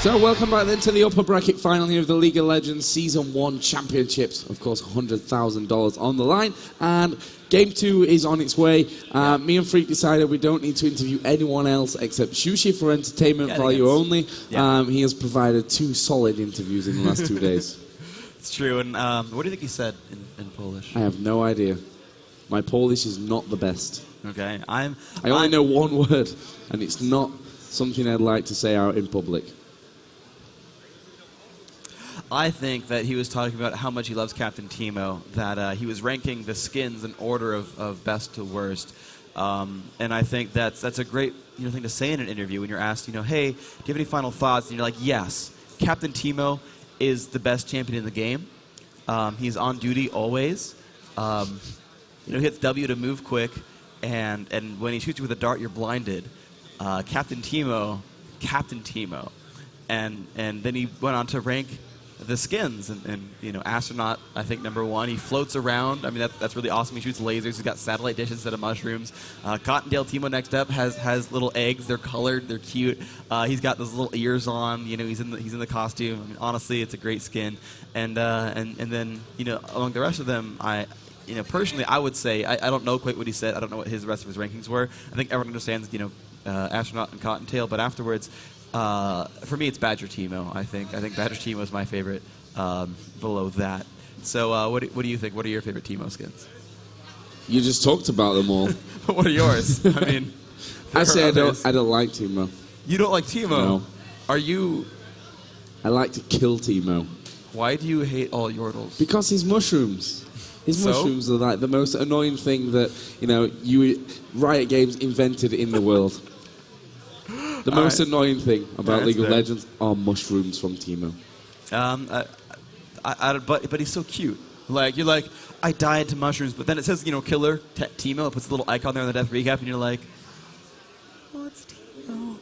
So welcome back then to the upper bracket final here of the League of Legends Season 1 Championships. Of course, $100,000 on the line. And Game 2 is on its way. Me and Freak decided we don't need to interview anyone else except Shushi for entertainment value only. He has provided 2 solid interviews in the last 2 days. It's true. And what do you think he said in Polish? I have no idea. My Polish is not the best. Okay. I only know one word, and it's not something I'd like to say out in public. I think that he was talking about how much he loves Captain Teemo, that he was ranking the skins in order of best to worst. And I think that's a great thing to say in an interview when you're asked, hey, do you have any final thoughts? And you're like, yes, Captain Teemo is the best champion in the game. He's on duty always. He hits W to move quick, and when he shoots you with a dart, you're blinded. Captain Teemo. And then he went on to rank the skins, and Astronaut, I think, #1. He floats around. I mean, that's really awesome. He shoots lasers. He's got satellite dishes instead of mushrooms. Cottontail Teemo next up has little eggs. They're colored. They're cute. He's got those little ears on. He's in the costume. I mean, honestly, it's a great skin. And then among the rest of them, personally, I would say I don't know quite what he said. I don't know what the rest of his rankings were. I think everyone understands Astronaut and Cottontail, but afterwards. For me, it's Badger Teemo. I think Badger Teemo is my favorite. Below that, so what do you think? What are your favorite Teemo skins? You just talked about them all. What are yours? I mean, I say I don't like Teemo. You don't like Teemo? No. Are you? I like to kill Teemo. Why do you hate all Yordles? Because his mushrooms. His mushrooms are like the most annoying thing that RiotGames invented in the world. The most annoying thing about League of Legends are mushrooms from Teemo. But he's so cute. Like, you're like, I died to mushrooms, but then it says, killer Teemo. It puts a little icon there on the death recap, and you're like, what's Teemo?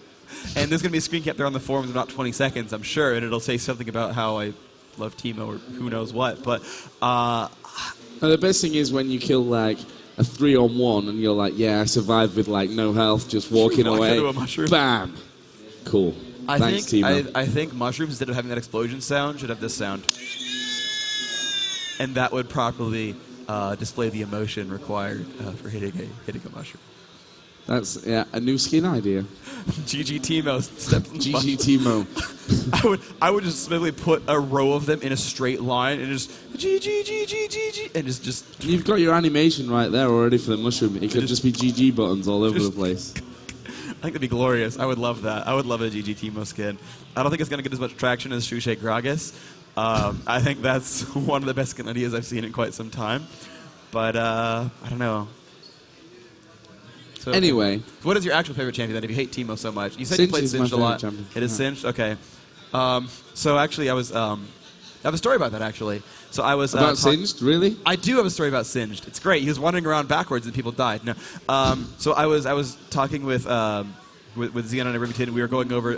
And there's going to be a screen cap there on the forums in about 20 seconds, I'm sure, and it'll say something about how I love Teemo or who knows what. But the best thing is when you kill, like, a 3-on-1, and you're like, yeah, I survived with, like, no health, just walking away. Bam! Cool. Thanks, Teemo. I think mushrooms, instead of having that explosion sound, should have this sound. And that would properly display the emotion required for hitting a mushroom. That's, a new skin idea. GG Teemo. GG Teemo. I would just simply put a row of them in a straight line and just GG, and just. You've got your animation right there already for the mushroom. It could just be GG buttons all over the place. I think that'd be glorious. I would love that. I would love a GG Teemo skin. I don't think it's going to get as much traction as Shushe Gragas. I think that's one of the best skin ideas I've seen in quite some time. But I don't know. So, anyway. What is your actual favorite champion then if you hate Teemo so much? You said Singed you played Singed a lot. Champion. It is Singed? Okay. So actually I have a story about that actually. So I was about Singed, really? I do have a story about Singed. It's great. He was wandering around backwards and people died. No. So I was talking with Xenon and Rivington. We were going over,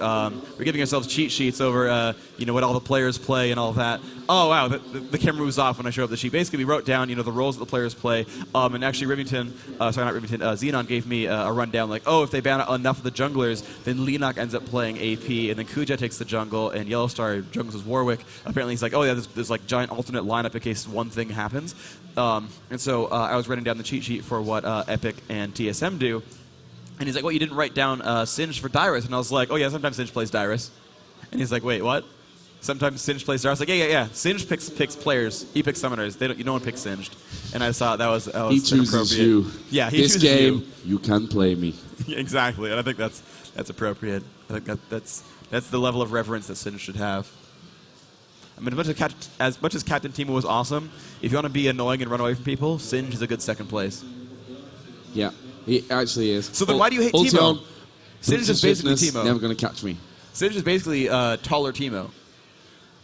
we're giving ourselves cheat sheets over, what all the players play and all that. Oh, wow, the camera moves off when I show up the sheet. Basically, we wrote down, the roles that the players play. And actually, Xenon gave me a rundown, like, if they ban enough of the junglers, then Leenock ends up playing AP, and then Kuja takes the jungle, and Yellowstar jungles as Warwick. Apparently, he's like, there's like giant alternate lineup in case one thing happens. And so I was writing down the cheat sheet for what Epic and TSM do. And he's like, well, you didn't write down Singed for Dyrus. And I was like, oh, yeah, sometimes Singed plays Dyrus. And he's like, wait, what? Sometimes Singed plays Dyrus. I was like, yeah. Singed picks players. He picks summoners. No one picks Singed. And I saw that was he chooses you. Yeah, he chooses you. You can play me. Exactly. And I think that's appropriate. I think that's the level of reverence that Singed should have. I mean, as much as Captain Teemo was awesome, if you want to be annoying and run away from people, Singed is a good second place. Yeah. He actually is. So then why do you hate Teemo? Singed is basically Teemo. Never going to catch me. Singed is basically taller Teemo.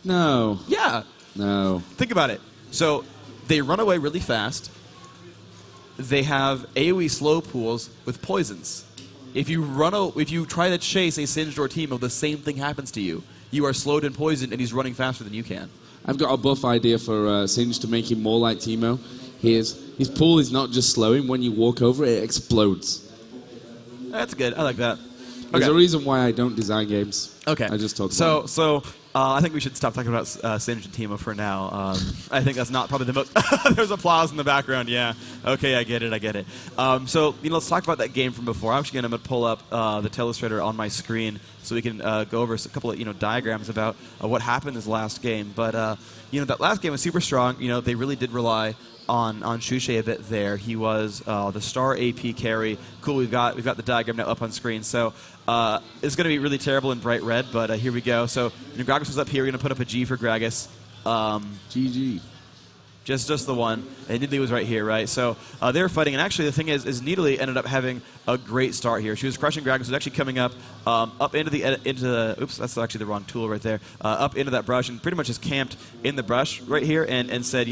No. Yeah. No. Think about it. So they run away really fast. They have AoE slow pools with poisons. If you try to chase a Singed or Teemo, the same thing happens to you. You are slowed and poisoned, and he's running faster than you can. I've got a buff idea for Singed to make him more like Teemo. His pool is not just slowing. When you walk over it, explodes. That's good. I like that. There's a reason why I don't design games. Okay. I just talk about it. So I think we should stop talking about Singed and Teemo for now. I think that's not probably the most... There's applause in the background, yeah. Okay, I get it. So, let's talk about that game from before. I'm actually going to pull up the Telestrator on my screen so we can go over a couple of, diagrams about what happened this last game. But, that last game was super strong. They really did rely on Shushay a bit there. He was the star AP carry. Cool, we've got the diagram now up on screen. So it's going to be really terrible in bright red, but here we go. So Gragas was up here. We're going to put up a G for Gragas. GG. Just the one. And Nidalee was right here, right? So they were fighting. And actually, the thing is Nidalee ended up having a great start here. She was crushing Gragas. Was actually coming up into the oops, that's actually the wrong tool right there. Up into that brush and pretty much just camped in the brush right here and said,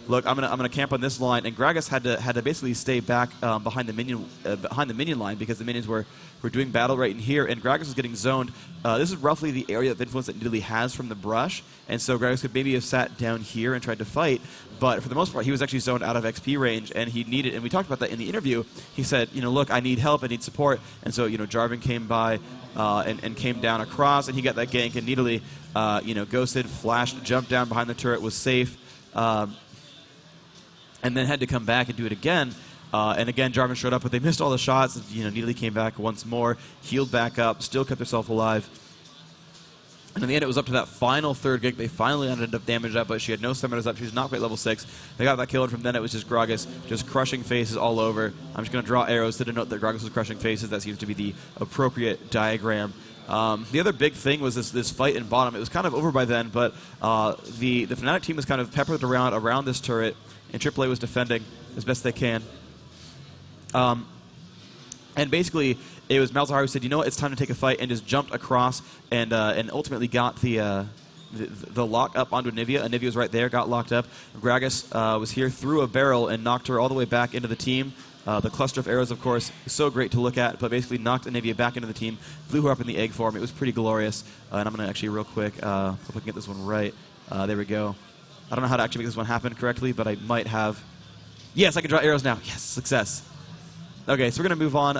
look, I'm gonna camp on this line. And Gragas had to basically stay back behind the minion line because the minions were doing battle right in here. And Gragas was getting zoned. This is roughly the area of influence that Nidalee has from the brush. And so Gragas could maybe have sat down here and tried to fight. But for the most part, he was actually zoned out of XP range, and he needed, and we talked about that in the interview, he said, look, I need help, I need support. And so, Jarvan came by and came down across, and he got that gank, and Nidalee, ghosted, flashed, jumped down behind the turret, was safe, and then had to come back and do it again. And again, Jarvan showed up, but they missed all the shots. Nidalee came back once more, healed back up, still kept herself alive. And in the end, it was up to that final third gank. They finally ended up damage up, but she had no summoners up. She was not quite level 6. They got that kill, and from then it was just Gragas just crushing faces all over. I'm just going to draw arrows to denote that Gragas was crushing faces. That seems to be the appropriate diagram. The other big thing was this fight in bottom. It was kind of over by then, but the Fnatic team was kind of peppered around this turret, and AAA was defending as best they can. And basically, it was Malzahar who said, you know what, it's time to take a fight, and just jumped across and ultimately got the lock up onto Anivia. Anivia was right there, got locked up. Gragas was here, threw a barrel, and knocked her all the way back into the team. The cluster of arrows, of course, is so great to look at, but basically knocked Anivia back into the team, flew her up in the egg form. It was pretty glorious. And I'm going to actually, real quick, hope I can get this one right. There we go. I don't know how to actually make this one happen correctly, but I might have. Yes, I can draw arrows now. Yes, success. Okay, so we're going to move on.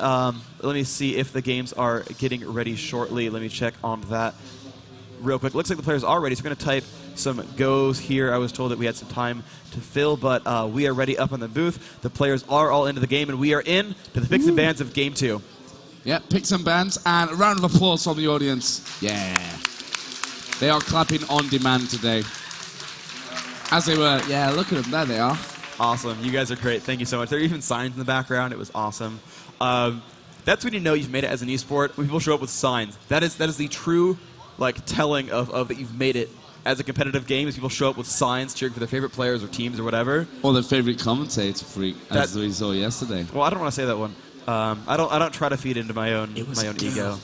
Let me see if the games are getting ready shortly. Let me check on that real quick. Looks like the players are ready, so we're going to type some goes here. I was told that we had some time to fill, but we are ready up on the booth. The players are all into the game, and we are in to the picks and bans of Game 2. Yeah, picks and bans, and a round of applause from the audience. Yeah. They are clapping on demand today. As they were, yeah, look at them, there they are. Awesome. You guys are great. Thank you so much. There are even signs in the background. It was awesome. That's when you know you've made it as an esport, when people show up with signs. That is the true telling of that you've made it as a competitive game, is people show up with signs cheering for their favorite players or teams or whatever. Or their favorite commentator freak, as we saw yesterday. Well, I don't want to say that one. I don't try to feed into my own ego.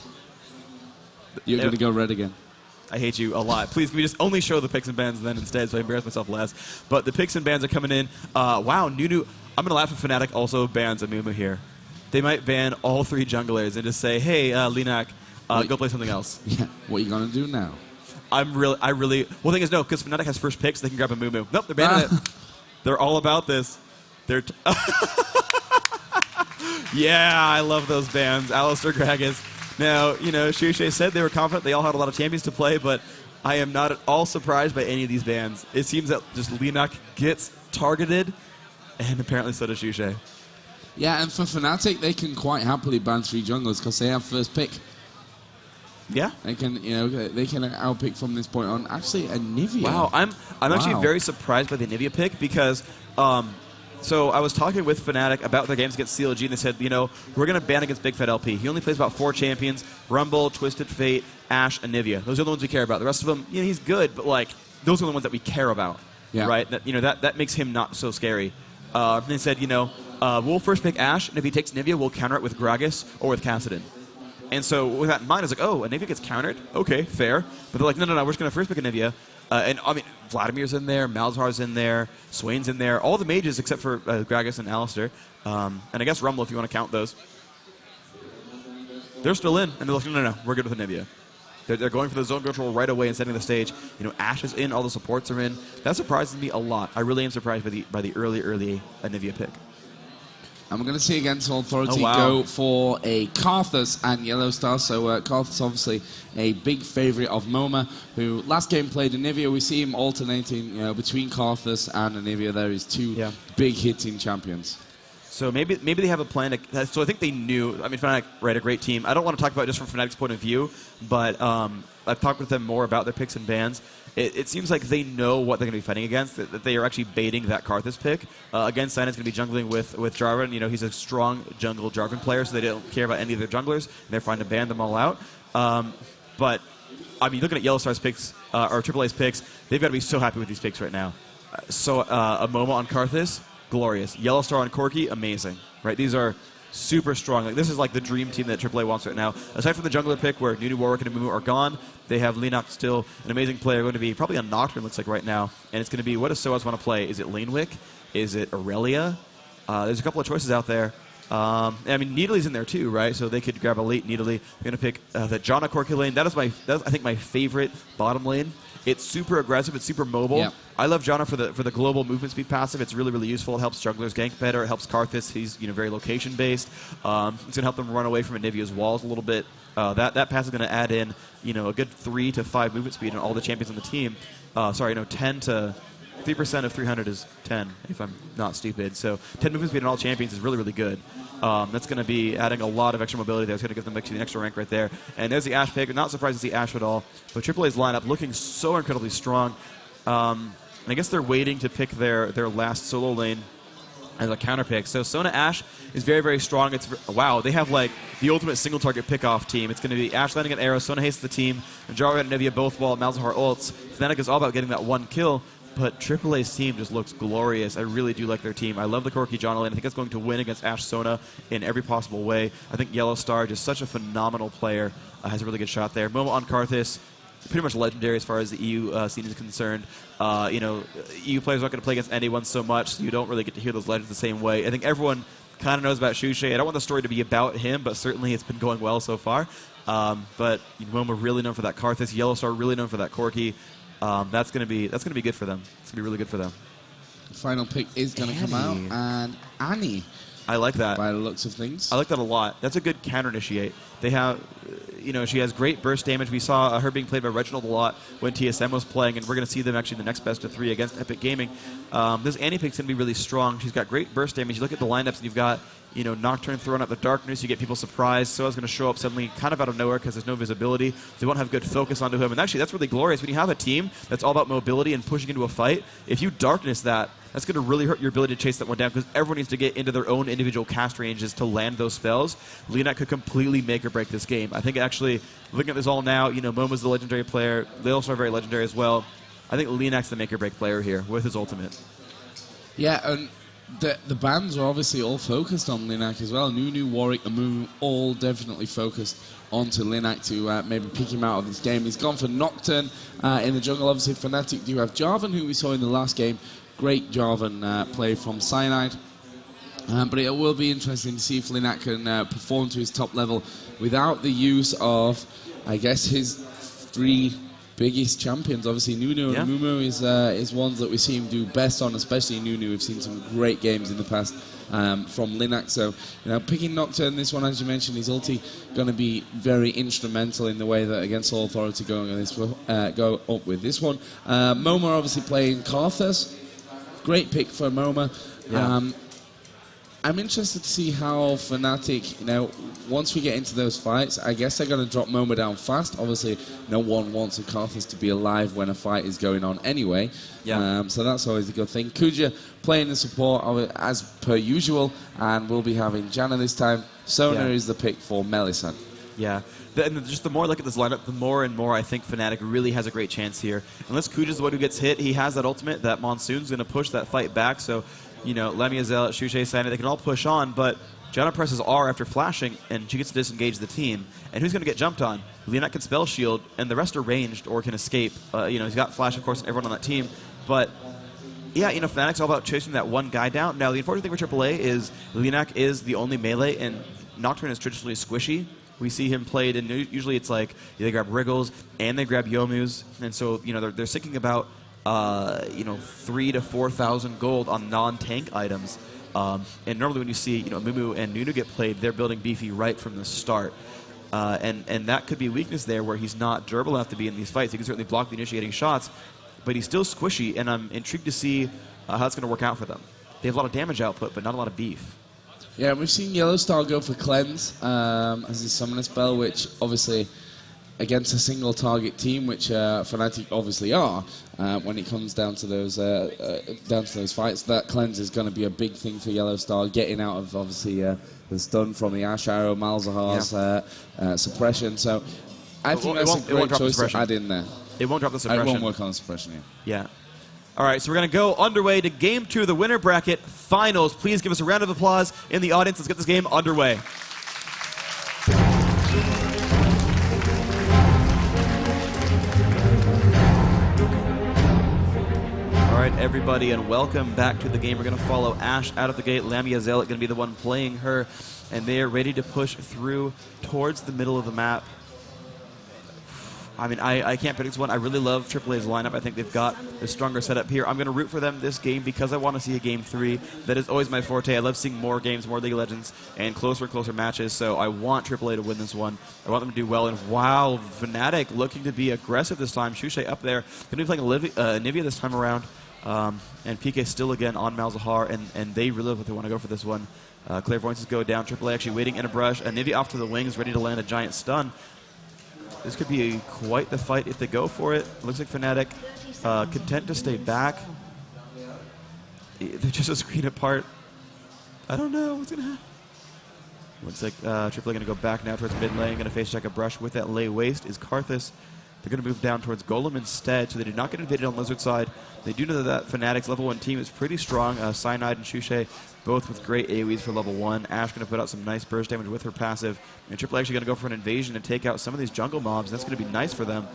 You're going to go red again. I hate you a lot. Please, can we just only show the picks and bans then instead, so I embarrass myself less. But the picks and bans are coming in. Wow, Nunu. I'm going to laugh if Fnatic also bans aAAA here. They might ban all 3 junglers and just say, hey, Linak, go play something else. Yeah, what are you going to do now? Well, the thing is, no, because Fnatic has first picks, they can grab aAAA. Nope, they're banning it. They're all about this. Yeah, I love those bans. Alistar, Gragas. Now, Shushay said they were confident. They all had a lot of champions to play, but I am not at all surprised by any of these bans. It seems that just Linak gets targeted, and apparently so does Shushay. Yeah, and for Fnatic, they can quite happily ban 3 junglers because they have first pick. Yeah. They can, they can outpick from this point on. Actually, Anivia. Wow, I'm actually very surprised by the Anivia pick because... So I was talking with Fnatic about their games against CLG, and they said, we're going to ban against Big Fat LP. He only plays about 4 champions: Rumble, Twisted Fate, Ashe, Anivia. Those are the ones we care about. The rest of them, he's good, but those are the ones that we care about, right? That makes him not so scary. They said, we'll first pick Ashe, and if he takes Anivia, we'll counter it with Gragas or with Kassadin. And so with that in mind, I was like, oh, Anivia gets countered? Okay, fair. But they're like, no, we're just going to first pick Anivia. And I mean, Vladimir's in there, Malzahar's in there, Swain's in there, all the mages except for Gragas and Alistar. And I guess Rumble, if you want to count those. They're still in, and they're like, no, we're good with Anivia. They're going for the zone control right away and setting the stage. Ashe is in, all the supports are in. That surprises me a lot. I really am surprised by the early Anivia pick. And we're going to see against Authority Oh, wow. go for a Karthus and Yellow Star. So Karthus obviously a big favourite of MoMA, who last game played Anivia. We see him alternating between Karthus and Anivia. There is two big hitting champions. So maybe they have a plan. So I think they knew. I mean, Fnatic, right, a great team. I don't want to talk about it just from Fnatic's point of view, but I've talked with them more about their picks and bans. It seems like they know what they're going to be fighting against, that they are actually baiting that Karthus pick. Against Sinus going to be jungling with Jarvan. He's a strong jungle Jarvan player, so they don't care about any of their junglers, and they're fine to ban them all out. But, I mean, looking at Yellow Star's picks, or AAA's picks, they've got to be so happy with these picks right now. So a Momo on Karthus, glorious. Yellow Star on Corki, amazing. Right? These are super strong. Like, this is like the dream team that AAA wants right now. Aside from the jungler pick where Nunu, Warwick, and Amumu are gone, they have Linak still, an amazing player, going to be probably a Nocturne, looks like right now. And it's going to be, what does SOAS want to play? Is it Lanewick? Is it Aurelia? There's a couple of choices out there. I mean, Needley's in there too, right? So they could grab a late Needley. They're going to pick the Janna Corki lane. That is, I think, my favorite bottom lane. It's super aggressive. It's super mobile. Yep. I love Janna for the global movement speed passive. It's really, really useful. It helps junglers gank better. It helps Karthus. He's very location based. It's going to help them run away from Anivia's walls a little bit. That pass is going to add in a good 3 to 5 movement speed on all the champions on the team. 10 to 3% of 300 is 10, if I'm not stupid. So 10 movement speed on all champions is really, really good. That's going to be adding a lot of extra mobility there. It's going to give them actually an extra rank right there. And there's the Ashe pick. Not surprised to see Ashe at all. But AAA's lineup looking so incredibly strong. And I guess they're waiting to pick their last solo lane as a counter pick. So Sona Ashe is very, very strong. Wow, they have like the ultimate single target pick-off team. It's going to be Ashe landing an arrow, Sona hates the team, and Jarvan and Anivia both while Malzahar ults. Fnatic is all about getting that one kill. But AAA's team just looks glorious. I really do like their team. I love the Corki Janna lane. I think it's going to win against Ashe Sona in every possible way. I think Yellow Star, just such a phenomenal player, has a really good shot there. Momo on Karthus, pretty much legendary as far as the EU scene is concerned. EU players aren't going to play against anyone so much, so you don't really get to hear those legends the same way. I think everyone kind of knows about Shushay. I don't want the story to be about him, but certainly it's been going well so far. But Momo really known for that Karthus. Yellow Star really known for that Corki. That's gonna be good for them. It's gonna be really good for them. The final pick is gonna come out, and Annie. I like that. By the looks of things, I like that a lot. That's a good counter initiate. They have, she has great burst damage. We saw her being played by Reginald a lot when TSM was playing, and we're gonna see them actually in the next best of 3 against Epic Gaming. This Annie pick's gonna be really strong. She's got great burst damage. You look at the lineups, and you've got Nocturne throwing out the darkness. You get people surprised. Soa's going to show up suddenly kind of out of nowhere because there's no visibility. They won't have good focus onto him. And actually, that's really glorious. When you have a team that's all about mobility and pushing into a fight, if you darkness that's going to really hurt your ability to chase that one down because everyone needs to get into their own individual cast ranges to land those spells. Linak could completely make or break this game. I think actually, looking at this all now, Momo's the legendary player. They also are very legendary as well. I think Linak's the make or break player here with his ultimate. Yeah, and the bans are obviously all focused on Linak as well. Nunu, Warwick, Amumu, all definitely focused onto Linak to maybe pick him out of this game. He's gone for Nocturne in the jungle. Obviously, Fnatic do have Jarvan, who we saw in the last game. Great Jarvan play from Cyanide. But it will be interesting to see if Linak can perform to his top level without the use of, I guess, his 3 biggest champions. Obviously, Nunu and Amumu is ones that we see him do best on, especially Nunu. We've seen some great games in the past from Linak. So, picking Nocturne, this one, as you mentioned, his ulti going to be very instrumental in the way that against All Authority go up with this one. Moma obviously playing Karthus. Great pick for Moma. Yeah. I'm interested to see how Fnatic, once we get into those fights, I guess they're going to drop Moma down fast. Obviously, no one wants a Karthus to be alive when a fight is going on anyway. Yeah. So that's always a good thing. Kuja playing the support as per usual, and we'll be having Janna this time. Sona is the pick for Melisande. Yeah. And just the more I look at this lineup, the more and more I think Fnatic really has a great chance here. Unless Kuja's the one who gets hit, he has that ultimate. That Monsoon's going to push that fight back, so Lemmy, Zealot, Shushay, Sani, they can all push on, but Janna presses R after flashing, and she gets to disengage the team. And who's going to get jumped on? Linak can spell shield, and the rest are ranged or can escape. He's got flash, of course, and everyone on that team. But, Fnatic's all about chasing that one guy down. Now, the unfortunate thing for AAA is Linak is the only melee, and Nocturne is traditionally squishy. We see him played, and usually it's like they grab Wriggles and they grab Yomus, and so they're sinking about 3,000 to 4,000 gold on non-tank items. And normally when you see Mumu and Nunu get played, they're building beefy right from the start. And that could be a weakness there where he's not durable enough to be in these fights. He can certainly block the initiating shots, but he's still squishy, and I'm intrigued to see how that's going to work out for them. They have a lot of damage output, but not a lot of beef. Yeah, we've seen Yellow Star go for Cleanse as his summoner spell, which obviously against a single target team, which Fnatic obviously are, when it comes down to those fights, that Cleanse is going to be a big thing for Yellow Star, getting out of obviously the stun from the Ash Arrow, Malzahar's suppression. So I think that's a great choice to add in there. It won't drop the suppression. It won't work on the suppression, yeah. All right, so we're going to go underway to Game 2 of the winner bracket finals. Please give us a round of applause in the audience. Let's get this game underway. All right, everybody, and welcome back to the game. We're going to follow Ash out of the gate. Lamia Zealot going to be the one playing her, and they are ready to push through towards the middle of the map. I mean, I can't predict one. I really love AAA's lineup. I think they've got a stronger setup here. I'm going to root for them this game because I want to see a Game 3. That is always my forte. I love seeing more games, more League of Legends, and closer matches. So I want AAA to win this one. I want them to do well. And wow, Fnatic looking to be aggressive this time. Shushay up there. Going to be playing Anivia this time around. And PK still again on Malzahar, and they really look they want to go for this one. Clairvoyances go down. AAA actually waiting in a brush. Anivia off to the wings, ready to land a giant stun. This could be quite the fight if they go for it. Looks like Fnatic content to stay back. They're just a screen apart. I don't know what's going to happen. Looks like AAA going to go back now towards mid lane. Going to face check a brush with that lay waste is Karthus. They're going to move down towards Golem instead, so they do not get invaded on Lizard side. They do know that Fnatic's level 1 team is pretty strong. Cyanide and Shushay both with great AoEs for level 1. Ash going to put out some nice burst damage with her passive. And AAA actually going to go for an invasion and take out some of these jungle mobs. That's going to be nice for them.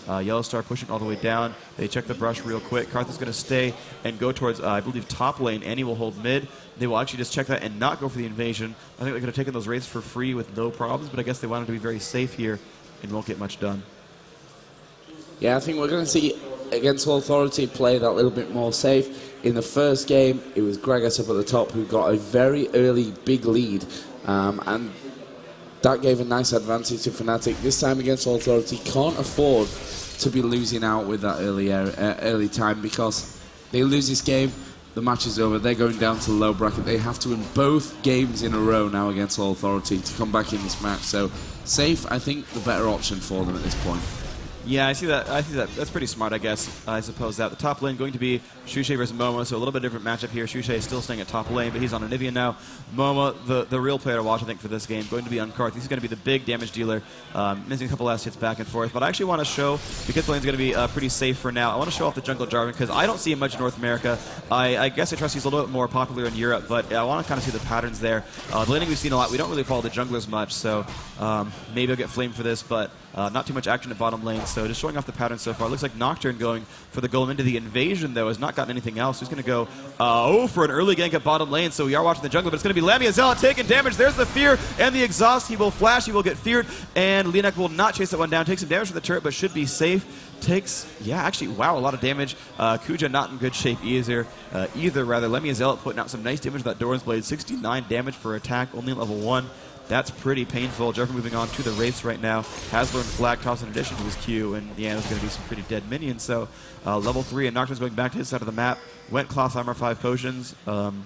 Yellow Star pushing all the way down. They check the brush real quick. Karthus going to stay and go towards, I believe, top lane. Annie will hold mid. They will actually just check that and not go for the invasion. I think they could have taken those raids for free with no problems, but I guess they wanted to be very safe here and won't get much done. Yeah, I think we're going to see against Authority play that little bit more safe. In the first game, it was Gragas up at the top who got a very early big lead, and that gave a nice advantage to Fnatic. This time against Authority, can't afford to be losing out with that early time, because they lose this game, the match is over. They're going down to the low bracket. They have to win both games in a row now against Authority to come back in this match. So safe, I think, the better option for them at this point. Yeah, I see that. That's pretty smart, I guess. I suppose that. The top lane going to be Shushay versus Momo, so a little bit different matchup here. Shushay is still staying at top lane, but he's on Anivia now. Momo, the real player to watch, I think, for this game, going to be on Karth. He's going to be the big damage dealer, missing a couple last hits back and forth. But I actually want to show, because the lane's going to be pretty safe for now, I want to show off the jungle Jarvan, because I don't see him much in North America. I guess I trust he's a little bit more popular in Europe, but I want to kind of see the patterns there. The laning we've seen a lot. We don't really follow the junglers much, so maybe I'll get flamed for this, but not too much action at bottom lane, so just showing off the patterns so far. Looks like Nocturne going for the golem into the invasion, though, has not gotten anything else. He's going to go for an early gank at bottom lane, so we are watching the jungle, but it's going to be Lamia Zealot taking damage. There's the fear and the exhaust. He will flash, he will get feared, and Linek will not chase that one down. Takes some damage from the turret, but should be safe. Takes, yeah, actually, wow, a lot of damage. Kuja not in good shape either. Lamia Zealot putting out some nice damage with that Doran's Blade. 69 damage per attack, only at level 1. That's pretty painful. Jarvan moving on to the Wraiths right now. Has learned Flag Toss in addition to his Q, and yeah, there's going to be some pretty dead minions. So level 3, and Nocturne's going back to his side of the map. Went Cloth Armor 5 potions, and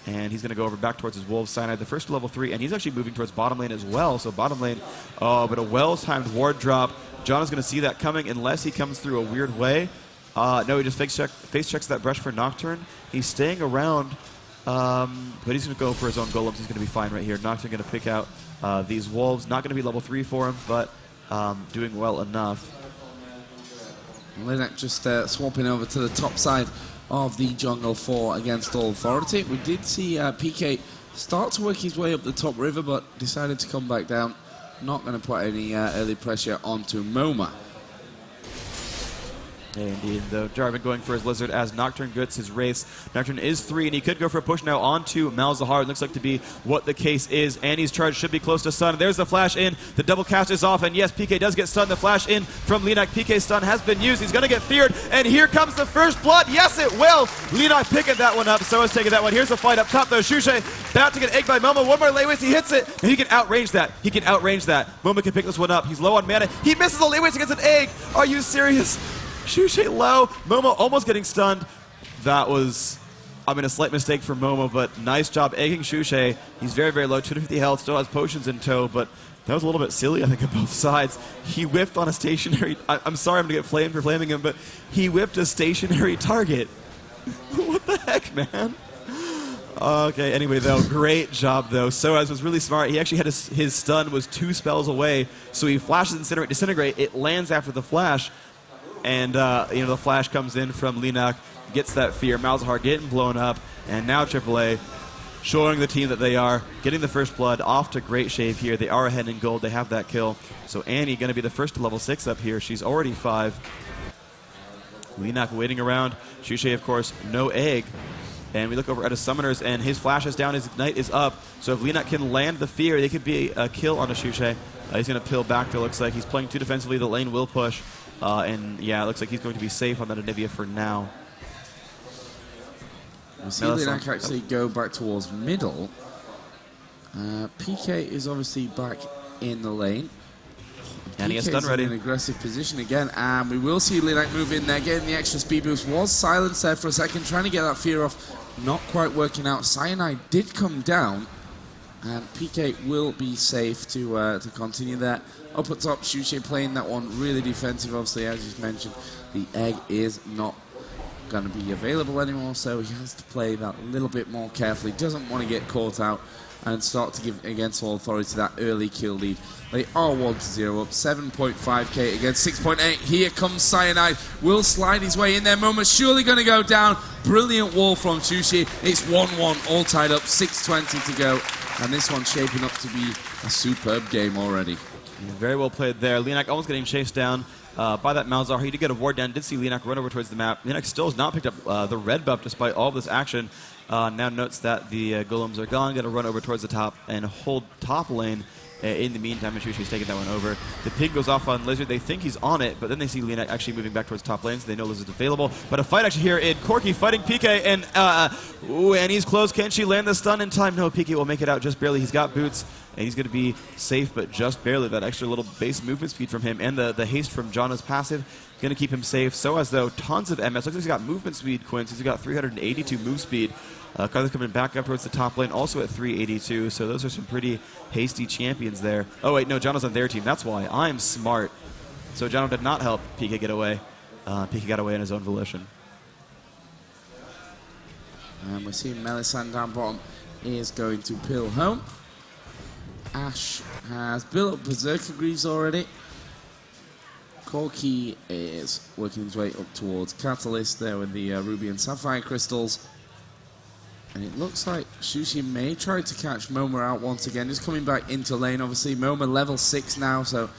he's going to go over back towards his Wolves Cyanide, the first to level 3, and he's actually moving towards bottom lane as well. So bottom lane, but a well-timed ward drop. John is going to see that coming unless he comes through a weird way. No, he just face checks that brush for Nocturne. He's staying around. But he's going to go for his own golems. He's going to be fine right here. Nocturne going to pick out these wolves. Not going to be level 3 for him, but doing well enough. Linek just swapping over to the top side of the jungle for against All Authority. We did see PK start to work his way up the top river, but decided to come back down. Not going to put any early pressure onto Moma. Yeah, indeed, though. Jarvan going for his Lizard as Nocturne gets his Wraiths. Nocturne is 3, and he could go for a push now onto Malzahar. It looks like to be what the case is. Annie's charge should be close to stun. There's the flash in. The double cast is off, and yes, PK does get stunned. The flash in from Linak. PK's stun has been used. He's going to get feared, and here comes the first blood. Yes, it will. Linak picking that one up. So is taking that one. Here's the fight up top, though. Shushay about to get egged by Momo. One more lay waste. He hits it, and he can outrange that. He can outrange that. Momo can pick this one up. He's low on mana. He misses the lay waste against an egg. Are you serious? Shushay low. Momo almost getting stunned. That was, a slight mistake for Momo, but nice job egging Shushay. He's very, very low, 250 health, still has potions in tow, but that was a little bit silly, I think, on both sides. He whipped on a stationary... I'm sorry I'm going to get flamed for flaming him, but he whipped a stationary target. What the heck, man? Okay, anyway, though, great job, though. Soaz was really smart. He actually had his stun was 2 spells away, so he flashes Incinerate, Disintegrate. It lands after the flash, and, the flash comes in from Linak, gets that fear. Malzahar getting blown up, and now AAA showing the team that they are getting the first blood. Off to great shape here. They are ahead in gold. They have that kill. So Annie going to be the first to level 6 up here. She's already 5. Linak waiting around. Shushay, of course, no egg. And we look over at his summoners, and his flash is down, his ignite is up. So if Linak can land the fear, they could be a kill on a Shushay. He's going to pill back, though. Looks like he's playing too defensively. The lane will push. And yeah, it looks like he's going to be safe on that Anivia for now. We see Linak actually go back towards middle. PK is obviously back in the lane. And he has stun ready. In an aggressive position again, and we will see Linak move in there, getting the extra speed boost. Was silenced there for a second, trying to get that fear off. Not quite working out. Cyanide did come down, and PK will be safe to continue that. Up at top, Shushay playing that one really defensive, obviously, as you mentioned. The egg is not going to be available anymore, so he has to play that a little bit more carefully. Doesn't want to get caught out and start to give against all authority that early kill lead. They are 1-0 up, 7.5k against 6.8. Here comes Cyanide, will slide his way in there. Moment surely going to go down. Brilliant wall from Shushay. It's 1-1, all tied up, 6:20 to go, and this one's shaping up to be a superb game already. Very well played there. Linak almost getting chased down by that Malzahar. He did get a ward down, did see Linak run over towards the map. Linak still has not picked up the red buff despite all of this action. Now notes that the golems are gone, going to run over towards the top and hold top lane. In the meantime, and Shushay's taking that one over. The ping goes off on Lizard. They think he's on it, but then they see Linak actually moving back towards top lane, so they know Lizard's available. But a fight actually here in Corki fighting PK, and Annie's close. Can she land the stun in time? No, PK will make it out just barely. He's got boots, and he's going to be safe, but just barely. That extra little base movement speed from him, and the haste from Janna's passive, going to keep him safe. So as though tons of MS. Looks like he's got movement speed, Quince. He's got 382 move speed. Carlos coming back up towards the top lane, also at 382, so those are some pretty hasty champions there. Oh wait, no, Jono's on their team, that's why. I'm smart. So Jono did not help PK get away. PK got away on his own volition. And we're seeing Melisande down bottom is going to pill home. Ash has built up Berserker Greaves already. Corki is working his way up towards Catalyst there with the Ruby and Sapphire crystals. And it looks like Shushay may try to catch Momo out once again. Just coming back into lane, obviously. Momo level 6 now, so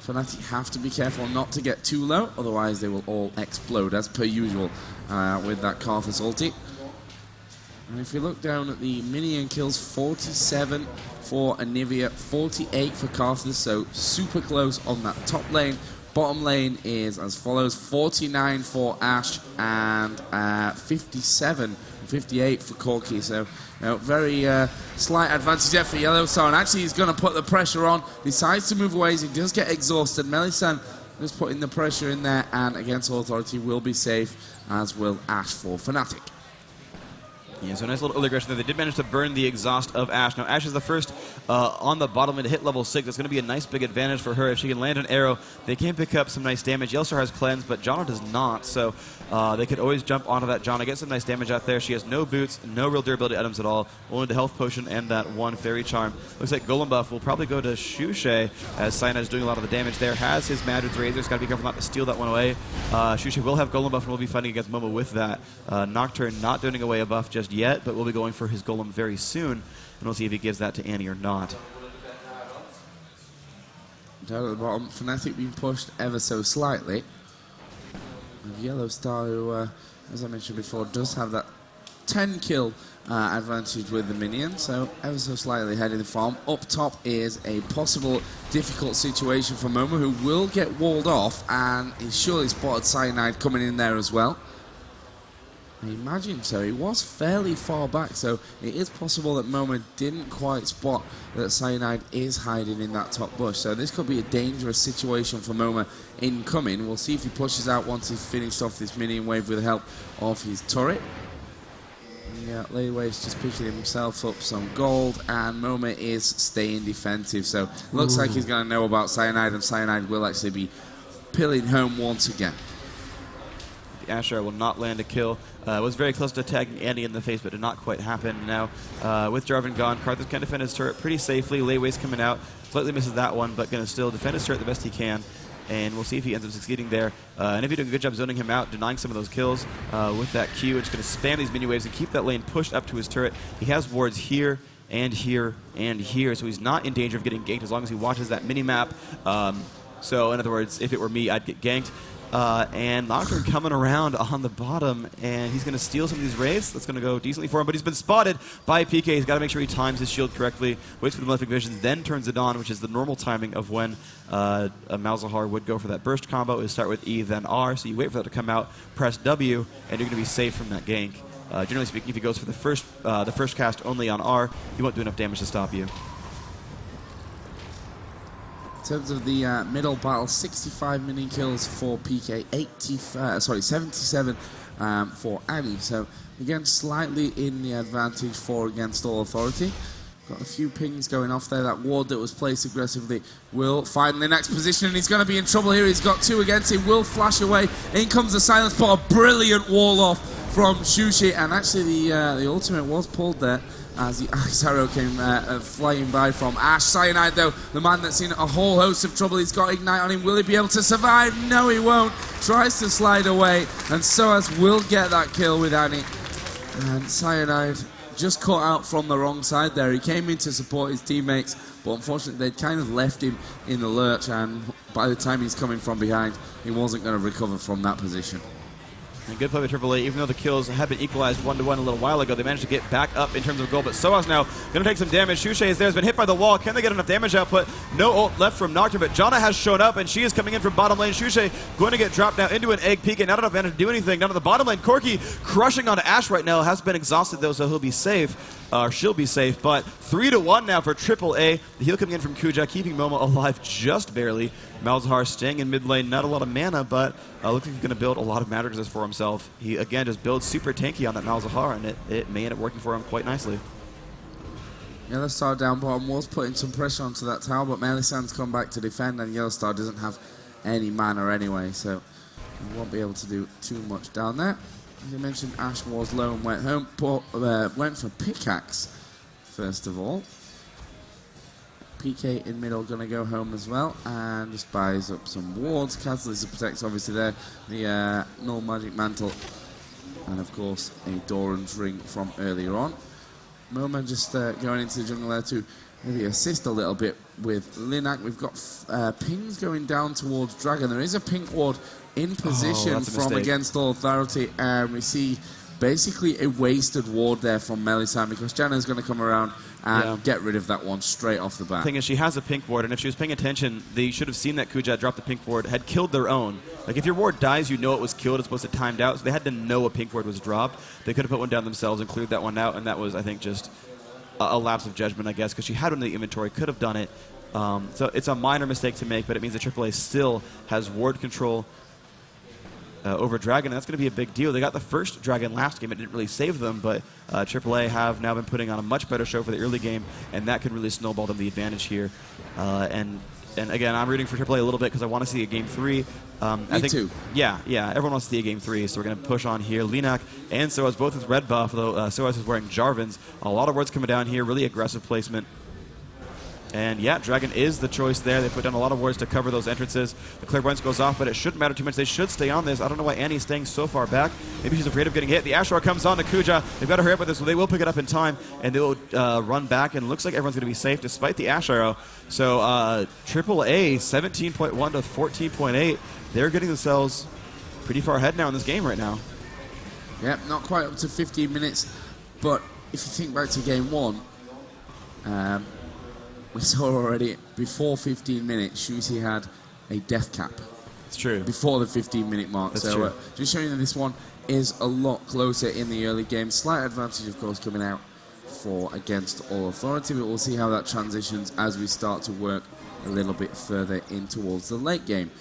Fnatic have to be careful not to get too low. Otherwise, they will all explode, as per usual, with that Karthus ulti. And if you look down at the minion kills, 47 for Anivia, 48 for Karthus, so super close on that top lane. Bottom lane is as follows, 49 for Ash and 57 58 for Corki, so very slight advantage there for Yellowstone. Actually, he's going to put the pressure on, decides to move away as he does get exhausted. Melisande just putting the pressure in there, and against authority will be safe, as will Ash for Fnatic. Yeah, so nice little early aggression there. They did manage to burn the exhaust of Ash. Now, Ash is the first on the bottom lane to hit level 6. That's going to be a nice big advantage for her. If she can land an arrow, they can pick up some nice damage. Yellowstar has cleanse, but Janna does not, so they could always jump onto that Janna, get some nice damage out there. She has no boots, no real durability items at all, only the health potion and that one fairy charm. Looks like Golem buff will probably go to Shushay, as Cyanide is doing a lot of the damage there. Has his Madrid's Razor, got to be careful not to steal that one away. Shushay will have Golem buff and will be fighting against Momo with that. Nocturne not doing away a buff just yet, but will be going for his Golem very soon, and we'll see if he gives that to Annie or not. Down at the bottom, Fnatic being pushed ever so slightly. Yellow Star, who, as I mentioned before, does have that 10 kill advantage with the minion, so ever so slightly ahead in the farm. Up top is a possible difficult situation for Momo, who will get walled off, and he's surely spotted Cyanide coming in there as well. I imagine so. He was fairly far back, so it is possible that Momo didn't quite spot that Cyanide is hiding in that top bush. So this could be a dangerous situation for Momo incoming. We'll see if he pushes out once he's finished off this minion wave with the help of his turret. Yeah, Laywave's just picking himself up some gold, and Momo is staying defensive. So looks like he's going to know about Cyanide, and Cyanide will actually be pilling home once again. The aAa will not land a kill. Was very close to tagging Andy in the face, but did not quite happen. Now, with Jarvan gone, Karthus can defend his turret pretty safely. Laywave's coming out, slightly misses that one, but going to still defend his turret the best he can. And we'll see if he ends up succeeding there. And if you do a good job zoning him out, denying some of those kills with that Q, it's going to spam these mini waves and keep that lane pushed up to his turret. He has wards here and here and here, so he's not in danger of getting ganked as long as he watches that mini map. So in other words, if it were me, I'd get ganked. And Nocturne coming around on the bottom, and he's going to steal some of these wraiths. That's going to go decently for him, but he's been spotted by PK. He's got to make sure he times his shield correctly, waits for the Malefic Vision, then turns it on, which is the normal timing of when a Malzahar would go for that burst combo. Is start with E, then R, so you wait for that to come out, press W, and you're going to be safe from that gank. Generally speaking, if he goes for the first cast only on R, he won't do enough damage to stop you. In terms of the middle battle, 65 mini kills for PK, 77 for Annie. So again, slightly in the advantage for Against All Authority. Got a few pings going off there. That ward that was placed aggressively will find the next position, and he's going to be in trouble here. He's got two against him, will flash away. In comes the silence, but a brilliant wall off from Shushi, and actually the ultimate was pulled there as the Ice Arrow came flying by from Ash. Cyanide, though, the man that's in a whole host of trouble. He's got Ignite on him. Will he be able to survive? No, he won't. Tries to slide away, and Soaz will get that kill with Annie. And Cyanide just caught out from the wrong side there. He came in to support his teammates, but unfortunately they'd kind of left him in the lurch, and by the time he's coming from behind, he wasn't going to recover from that position. And good play by aAA. Even though the kills have been equalized 1-1 a little while ago, they managed to get back up in terms of goal. But Soaz now going to take some damage. Shushe is there, has been hit by the wall. Can they get enough damage output? No ult left from Nocturne, but Janna has shown up, and she is coming in from bottom lane. Shushe going to get dropped now into an egg. PK not enough mana to do anything. Down to the bottom lane, Corki crushing onto Ash right now. Has been exhausted though, so he'll be safe. She'll be safe, but 3-1 now for AAA. The heal coming in from Kuja, keeping Momo alive just barely. Malzahar staying in mid lane, not a lot of mana, but looks like he's going to build a lot of mattresses for himself. He, again, just builds super tanky on that Malzahar, and it may end up working for him quite nicely. Yellowstar down bottom was putting some pressure onto that tower, but Melisand's come back to defend, and Yellowstar doesn't have any mana anyway, so he won't be able to do too much down there. As you mentioned, Ash was low and went home, went for pickaxe first of all. PK in middle going to go home as well, and just buys up some wards. Catalyst protects obviously there, the null magic mantle, and of course a Doran's ring from earlier on. Momo just going into the jungle there to maybe assist a little bit with Linak. We've got pings going down towards Dragon. There is a pink ward in position from Against All Authority, and we see basically a wasted ward there from Melisand, because Janna's going to come around and get rid of that one straight off the bat. The thing is, she has a pink ward, and if she was paying attention, they should have seen that Kuja dropped the pink ward, had killed their own. Like, if your ward dies, you know it was killed, it's supposed to timed out, so they had to know a pink ward was dropped. They could have put one down themselves and cleared that one out, and that was, I think, just a lapse of judgment, I guess, because she had one in the inventory, could have done it. So it's a minor mistake to make, but it means that AAA still has ward control over Dragon, and that's going to be a big deal. They got the first Dragon last game. It didn't really save them, but AAA have now been putting on a much better show for the early game, and that could really snowball them the advantage here. And again, I'm rooting for AAA a little bit because I want to see a Game 3. I think too. Yeah, everyone wants to see a Game 3, so we're going to push on here. Linak and Soaz both with red buff, though Soaz is wearing Jarvan's. A lot of wards coming down here, really aggressive placement. And yeah, Dragon is the choice there. They put down a lot of wards to cover those entrances. The Clairvoyance goes off, but it shouldn't matter too much. They should stay on this. I don't know why Annie's staying so far back. Maybe she's afraid of getting hit. The aAA comes on to Kuja. They've got to hurry up with this, so they will pick it up in time, and they will run back, and it looks like everyone's going to be safe despite the aAA. So AAA, 17.1 to 14.8. They're getting themselves pretty far ahead now in this game right now. Yep, not quite up to 15 minutes, but if you think back to game 1, we saw already before 15 minutes, Shusi had a death cap. It's true. Before the 15-minute mark. That's so true. Just showing that this one is a lot closer in the early game. Slight advantage, of course, coming out for against All Authority, but we'll see how that transitions as we start to work a little bit further in towards the late game.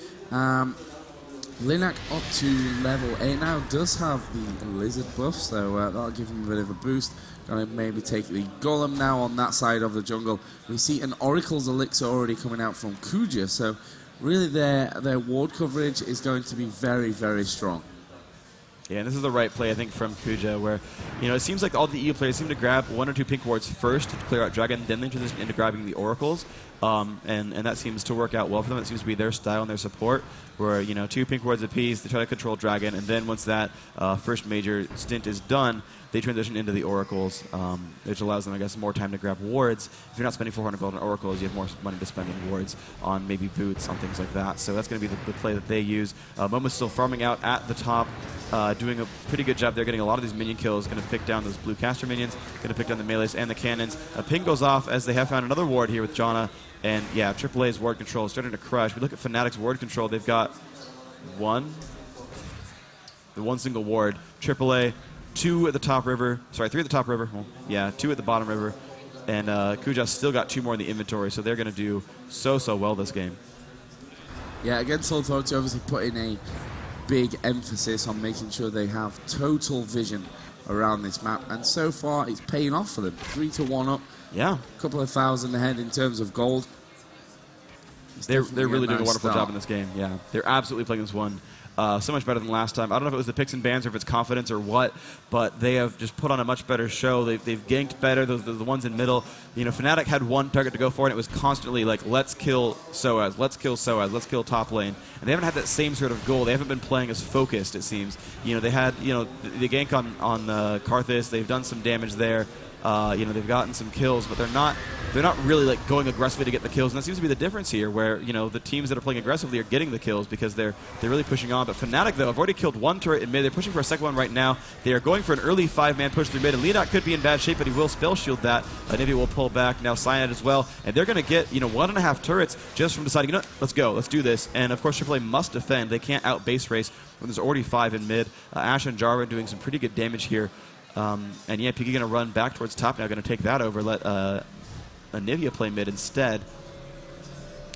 Linak up to level 8 now, does have the Lizard buff, so that'll give him a bit of a boost. Gonna maybe take the Golem now on that side of the jungle. We see an Oracle's Elixir already coming out from Kuja, so really their ward coverage is going to be very, very strong. Yeah, and this is the right play, I think, from Kuja, where, you know, it seems like all the EU players seem to grab 1 or 2 pink wards first to clear out Dragon, then they transition into grabbing the Oracles, and that seems to work out well for them. It seems to be their style and their support, where, you know, 2 pink wards apiece, they try to control Dragon, and then once that first major stint is done, they transition into the Oracles, which allows them, I guess, more time to grab wards. If you're not spending 400 gold on Oracles, you have more money to spend on wards, on maybe boots, on things like that. So that's going to be the play that they use. Momo's still farming out at the top, doing a pretty good job there, getting a lot of these minion kills, going to pick down those blue caster minions, going to pick down the melees and the cannons. A ping goes off as they have found another ward here with Janna, and yeah, AAA's ward control is starting to crush. We look at Fnatic's ward control, they've got one single ward. AAA, 2 at the top river, sorry, 3 at the top river, well, yeah, 2 at the bottom river, and Kuja's still got 2 more in the inventory, so they're going to do so well this game. Yeah, against All Authority, obviously putting a big emphasis on making sure they have total vision around this map, and so far it's paying off for them. 3 to 1 up. Yeah. A couple of thousand ahead in terms of gold. They're really doing a wonderful job in this game. Yeah, they're absolutely playing this one so much better than last time. I don't know if it was the picks and bans or if it's confidence or what, but they have just put on a much better show. They've ganked better. The ones in middle. You know, Fnatic had one target to go for, and it was constantly like, let's kill Soaz, let's kill Soaz, let's kill top lane. And they haven't had that same sort of goal. They haven't been playing as focused, it seems. You know, they had, you know, the gank on Karthus. They've done some damage there. You know, they've gotten some kills, but they're not really like going aggressively to get the kills, and that seems to be the difference here, where, you know, the teams that are playing aggressively are getting the kills because they're really pushing on. But Fnatic, though, have already killed 1 turret in mid. They're pushing for a second one right now. They are going for an early 5-man push through mid, and Linak could be in bad shape, but he will spell shield that. Nivea will pull back now, Cyanide as well, and they're going to get, you know, 1.5 turrets just from deciding, you know, let's go, let's do this. And of course, AAA must defend. They can't out base race when there's already 5 in mid. Ashe and Jarvan doing some pretty good damage here. And yeah, Pika going to run back towards top now, going to take that over, let Nivea play mid instead.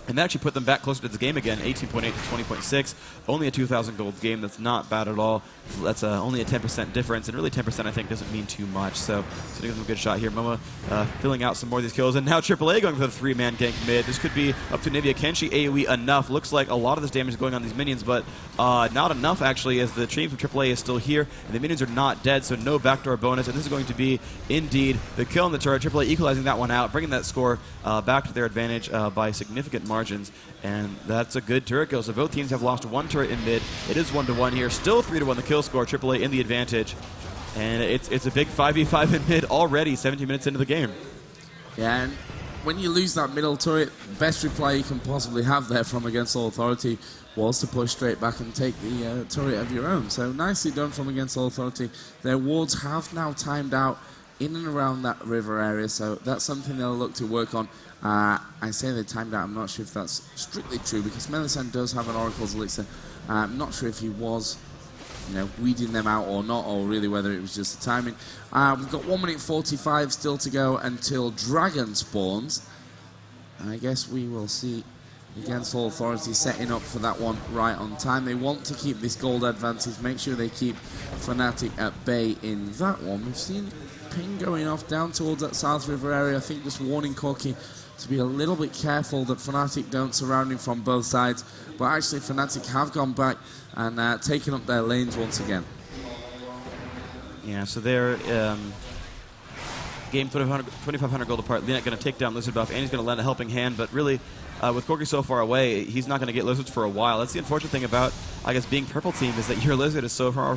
And that actually put them back closer to the game again, 18.8 to 20.6. Only a 2,000 gold game. That's not bad at all. That's only a 10% difference, and really 10% I think doesn't mean too much. So it's a good shot here. Momo filling out some more of these kills, and now AAA going for the 3-man gank mid. This could be up to Nivea. Can she AoE enough? Looks like a lot of this damage is going on these minions, but not enough actually, as the team from AAA is still here, and the minions are not dead, so no backdoor bonus. And this is going to be indeed the kill on the turret. AAA equalizing that one out, bringing that score back to their advantage by significant margins, and that's a good turret kill. So both teams have lost 1 turret in mid. It is 1-1 here, still 3-1 the kill score. AAA in the advantage, and it's a big 5v5 in mid already, 17 minutes into the game. Yeah, and when you lose that middle turret, best reply you can possibly have there from against All Authority was to push straight back and take the turret of your own. So nicely done from against All Authority. Their wards have now timed out in and around that river area, so that's something they'll look to work on. I say they timed out, I'm not sure if that's strictly true, because Melisande does have an Oracle's Elixir. I'm not sure if he was, you know, weeding them out or not, or really whether it was just the timing. We've got 1 minute 45 still to go until Dragon spawns. I guess we will see against All Authority setting up for that one right on time. They want to keep this gold advantage, make sure they keep Fnatic at bay in that one. We've seen ping going off down towards that South River area. I think just warning Corky to be a little bit careful that Fnatic don't surround him from both sides. But actually Fnatic have gone back and taken up their lanes once again. Yeah, so they're game 2,500 gold apart. Linak going to take down Lizard buff, and he's going to lend a helping hand, but really with Corky so far away, he's not going to get Lizards for a while. That's the unfortunate thing about, I guess, being purple team, is that your Lizard is so far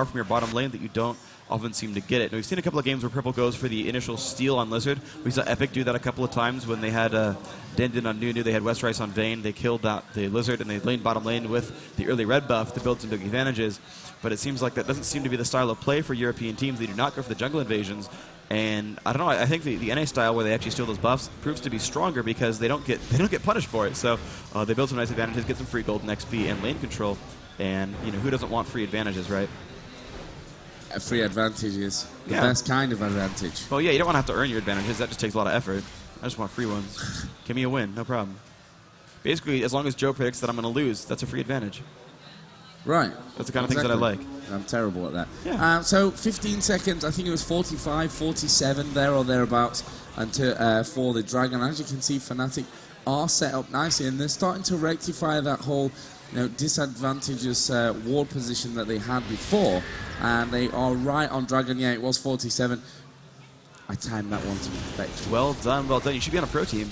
from your bottom lane that you don't often seem to get it. Now, we've seen a couple of games where Purple goes for the initial steal on Lizard. We saw Epic do that a couple of times when they had Dendin on Nunu, they had Westrice on Vayne, they killed the Lizard, and they laned bottom lane with the early red buff to build some big advantages. But it seems like that doesn't seem to be the style of play for European teams. They do not go for the jungle invasions. And I don't know, I think the NA style where they actually steal those buffs proves to be stronger because they don't get punished for it. So they build some nice advantages, get some free gold and XP and lane control. And who doesn't want free advantages, right? Free advantages. The best kind of advantage. Well, yeah, you don't want to have to earn your advantages. That just takes a lot of effort. I just want free ones. Give me a win, no problem. Basically, as long as Joe predicts that I'm going to lose, that's a free advantage. Right. That's the kind of things that I like. I'm terrible at that. Yeah. So 15 seconds, I think it was 45, 47, there or thereabouts, for the Dragon. As you can see, Fnatic are set up nicely, and they're starting to rectify that whole disadvantageous ward position that they had before. And they are right on Dragon. Yeah, it was 47. I timed that one to perfection. Well done, well done. You should be on a pro team.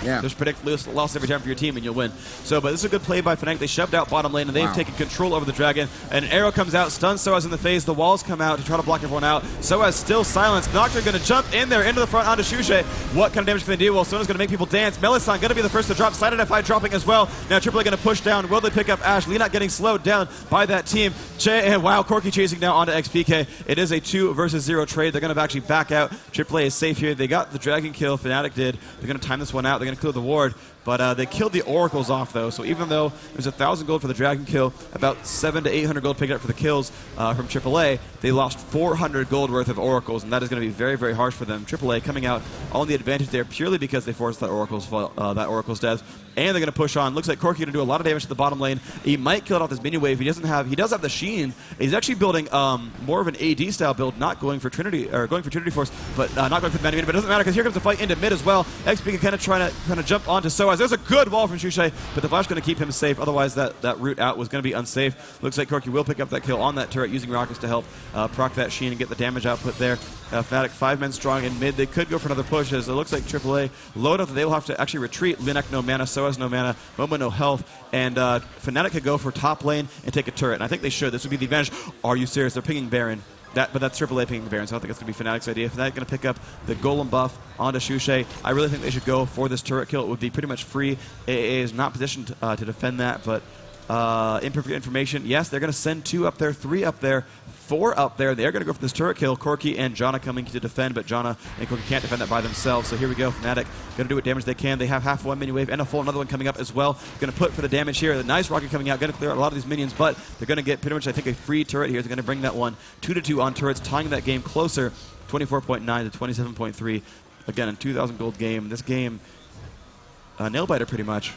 Yeah. Just predict loss every time for your team and you'll win. But this is a good play by Fnatic. They shoved out bottom lane and they've taken control over the Dragon. An arrow comes out, stuns Soaz in the face. The walls come out to try to block everyone out. Soaz still silenced. Nocturne going to jump in there into the front onto Shushe. What kind of damage can they do? Well, Sona's going to make people dance. Melisande going to be the first to drop. Sided F5 dropping as well. Now AAA going to push down. Will they pick up Ashe? Lina getting slowed down by that team. Wow, Corki chasing now onto XPK. It is a 2 versus 0 trade. They're going to actually back out. AAA is safe here. They got the Dragon kill. Fnatic did. They're going to time this one out. They're going to clear the ward. But they killed the Oracles off, though. So even though there's 1,000 gold for the Dragon kill, about 700 to 800 gold picked up for the kills from AAA, they lost 400 gold worth of Oracles, and that is going to be very, very harsh for them. AAA coming out on the advantage there purely because they forced that Oracle's death. And they're going to push on. Looks like Corki going to do a lot of damage to the bottom lane. He might kill it off this minion wave. He does have the Sheen. He's actually building more of an AD style build, not going for Trinity Force, but not going for the Mana Meter. But it doesn't matter because here comes the fight into mid as well. XP kind of trying to jump onto Soaz. There's a good wall from Shushe, but the flash going to keep him safe. Otherwise, that route out was going to be unsafe. Looks like Corki will pick up that kill on that turret using rockets to help proc that Sheen and get the damage output there. Fnatic 5 men strong in mid. They could go for another push as it looks like AAA low enough that they will have to actually retreat. Linek no mana, Soaz no mana, Momo no health, and Fnatic could go for top lane and take a turret. And I think they should. This would be the advantage. Are you serious? They're pinging Baron. But that's AAA pinging the Baron, so I don't think that's going to be Fnatic's idea. Fnatic going to pick up the Golem buff onto Shushe. I really think they should go for this turret kill. It would be pretty much free. aAa is not positioned to defend that, but imperfect information. Yes, they're going to send 2 up there, 3 up there, 4 up there. They're going to go for this turret kill. Corki and Janna coming to defend, but Janna and Corki can't defend that by themselves. So here we go. Fnatic going to do what damage they can. They have half one minion wave and a full another one coming up as well. Going to put for the damage here. The nice rocket coming out. Going to clear out a lot of these minions, but they're going to get pretty much, I think, a free turret here. They're going to bring that one 2-2 on turrets, tying that game closer, 24.9 to 27.3. Again, a 2,000 gold game. This game, nail biter pretty much.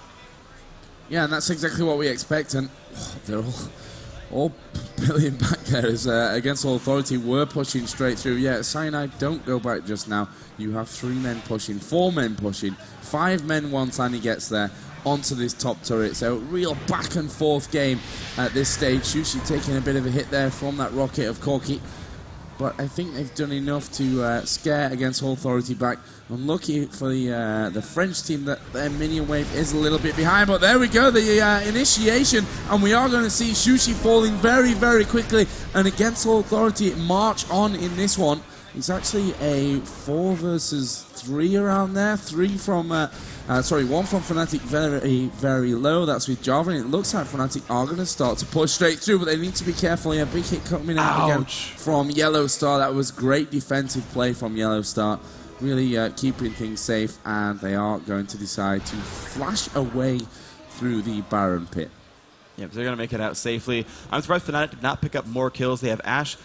Yeah, and that's exactly what we expect. And they're all billion back there as Against All Authority were pushing straight through. Yeah, Cyanide, don't go back just now. You have 3 men pushing, 4 men pushing, 5 men once Annie gets there onto this top turret. So real back and forth game at this stage. Shushe taking a bit of a hit there from that rocket of Corki. But I think they've done enough to scare Against All Authority back. Unlucky for the French team that their minion wave is a little bit behind. But there we go, the initiation. And we are going to see Shushe falling very, very quickly. And Against All Authority march on in this one. It's actually a 4 versus 3 around there. 1 from Fnatic very, very low. That's with Java. And it looks like Fnatic are going to start to push straight through, but they need to be careful. A big hit coming out again from Yellow Star. That was great defensive play from Yellow Star. Really keeping things safe, and they are going to decide to flash away through the Baron pit. Yeah, they're going to make it out safely. I'm surprised Fnatic did not pick up more kills. They have Ashe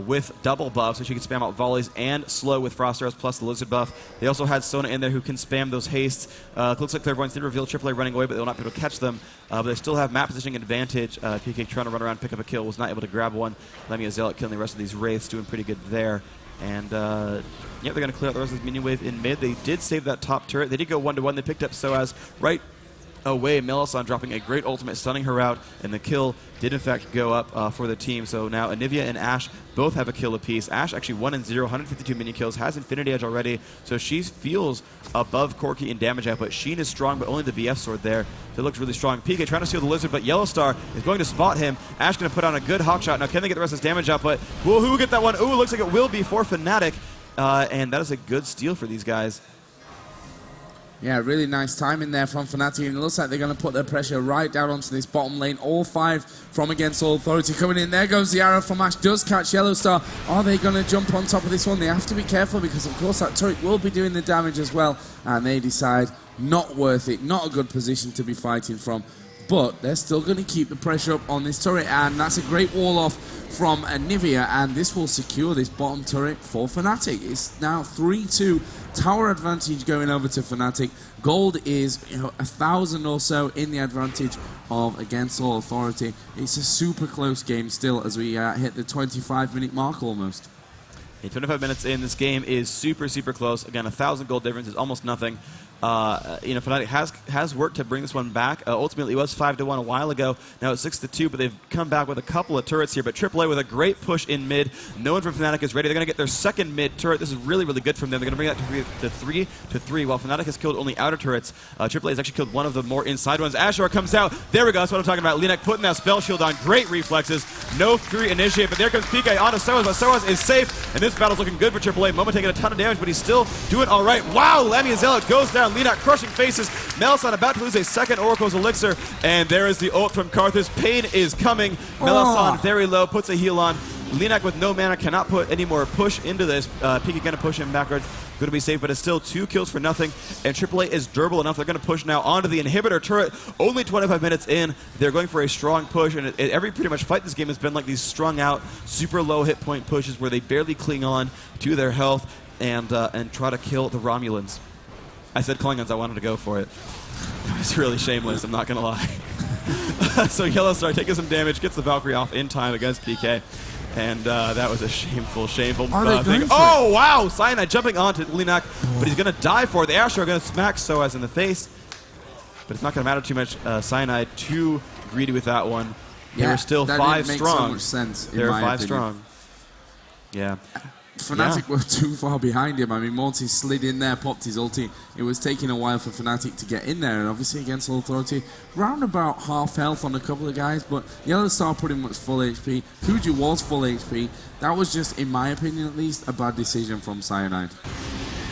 with double buff, so she can spam out volleys, and slow with Frost Arrows plus the Lizard buff. They also had Sona in there who can spam those hastes. Looks like Clairvoyance did reveal AAA running away, but they will not be able to catch them. But they still have map positioning advantage. PK trying to run around, pick up a kill, was not able to grab one. Lemmy Zealot killing the rest of these Wraiths, doing pretty good there. And yeah, they're going to clear out the rest of this minion wave in mid. They did save that top turret. They did go 1-1. They picked up Soaz right away. Melisande dropping a great ultimate, stunning her out, and the kill did in fact go up for the team. So now Anivia and Ashe both have a kill apiece. Ashe actually 1-0, 152 minion kills, has Infinity Edge already, so she feels above Corki in damage output. Sheen is strong, but only the BF sword there. So it looks really strong. PK trying to steal the Lizard, but Yellowstar is going to spot him. Ashe going to put on a good hawk shot. Now can they get the rest of his damage output? Will who get that one? Ooh, looks like it will be for Fnatic. And that is a good steal for these guys. Yeah, really nice timing there from Fnatic, and it looks like they're going to put their pressure right down onto this bottom lane. All 5 from Against All Authority coming in. There goes the arrow from Ashe, does catch Yellowstar. Are they going to jump on top of this one? They have to be careful because, of course, that turret will be doing the damage as well, and they decide not worth it, not a good position to be fighting from. But they're still going to keep the pressure up on this turret, and that's a great wall off from Anivia, and this will secure this bottom turret for Fnatic. It's now 3-2, tower advantage going over to Fnatic. Gold is 1,000 or so in the advantage of Against All Authority. It's a super close game still as we hit the 25-minute mark almost. 25 minutes in, this game is super, super close. Again, 1,000 gold difference is almost nothing. Fnatic has worked to bring this one back. Ultimately, it was 5-1 a while ago. Now it's 6-2, but they've come back with a couple of turrets here. But AAA with a great push in mid. No one from Fnatic is ready. They're going to get their second mid turret. This is really, really good from them. They're going to bring that to 3-3. While Fnatic has killed only outer turrets, AAA has actually killed one of the more inside ones. Azure comes out. There we go. That's what I'm talking about. Linek putting that spell shield on. Great reflexes. No 3 initiate, but there comes PK onto Soaz, but Soaz is safe. And this battle's looking good for AAA. Momo taking a ton of damage, but he's still doing all right. Wow, Lammy Zealot goes down. Linek crushing faces. Melisande about to lose a second Oracle's Elixir, and there is the ult from Karthus. Pain is coming. Melisande very low, puts a heal on. Linek with no mana cannot put any more push into this. PK going to push him backwards. Going to be safe, but it's still 2 kills for nothing. And AAA is durable enough. They're going to push now onto the inhibitor turret. Only 25 minutes in. They're going for a strong push. And every pretty much fight this game has been like these strung out, super low hit point pushes where they barely cling on to their health and try to kill the Romulans. I said Klingons, I wanted to go for it. It's really shameless, I'm not going to lie. So Yellowstar taking some damage, gets the Valkyrie off in time against PK. And that was a shameful thing. Oh, wow! Cyanide jumping onto Linek, but he's going to die for it. The Asher are going to smack Soaz in the face. But it's not going to matter too much. Cyanide too greedy with that one. They were still 5 strong. So much sense, they were 5 strong. Yeah. Fnatic were too far behind him. I mean, Morty slid in there, popped his ulti. It was taking a while for Fnatic to get in there, and obviously Against All Authority, round about half health on a couple of guys, but Yellowstar pretty much full HP. Fuji was full HP. That was just, in my opinion at least, a bad decision from Cyanide.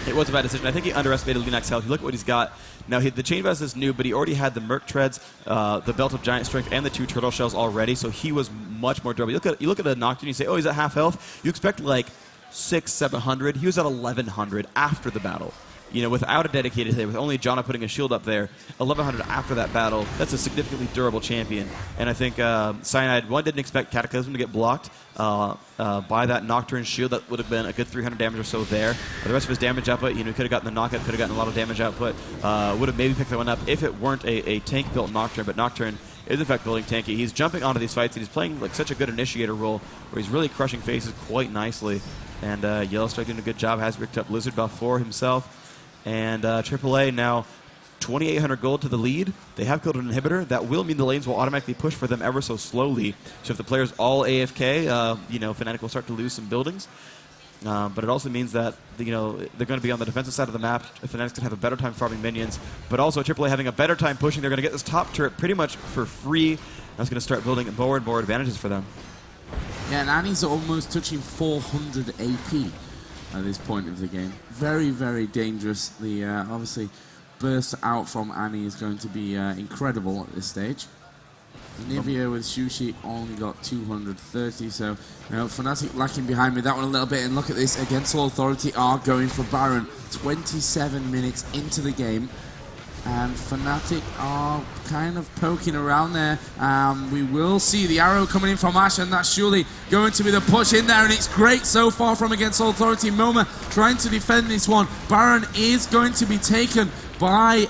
It was a bad decision. I think he underestimated Linek's health. You look at what he's got. Now, the Chain Vest is new, but he already had the Merc Treads, the Belt of Giant Strength, and the 2 Turtle Shells already, so he was much more durable. You look at the Nocturne, you say, oh, he's at half health. You expect, like, 600-700. He was at 1100 after the battle. Without a dedicated hit, with only Janna putting a shield up there, 1100 after that battle, that's a significantly durable champion. And I think Cyanide, one, didn't expect Cataclysm to get blocked by that Nocturne shield. That would have been a good 300 damage or so there. The rest of his damage output, he could have gotten the knockout, could have gotten a lot of damage output, would have maybe picked that one up if it weren't a tank-built Nocturne, but Nocturne is in fact building tanky. He's jumping onto these fights, and he's playing like such a good initiator role where he's really crushing faces quite nicely. And Yellowstar doing a good job, has picked up Lizard buff for himself. And AAA now 2,800 gold to the lead. They have killed an inhibitor. That will mean the lanes will automatically push for them ever so slowly. So if the players all AFK, Fnatic will start to lose some buildings. But it also means that they're going to be on the defensive side of the map. Fnatic's going to have a better time farming minions. But also AAA having a better time pushing. They're going to get this top turret pretty much for free. That's going to start building more and more advantages for them. Yeah, and Annie's almost touching 400 AP at this point of the game. Very, very dangerous. The obviously burst out from Annie is going to be incredible at this stage. Nivea with Shushi only got 230, so Fnatic lacking behind with that one a little bit. And look at this, Against All Authority are going for Baron. 27 minutes into the game, and Fnatic are kind of poking around there. We will see the arrow coming in from Ash, and that's surely going to be the push in there, and it's great so far from Against All Authority. Moma trying to defend this one. Baron is going to be taken by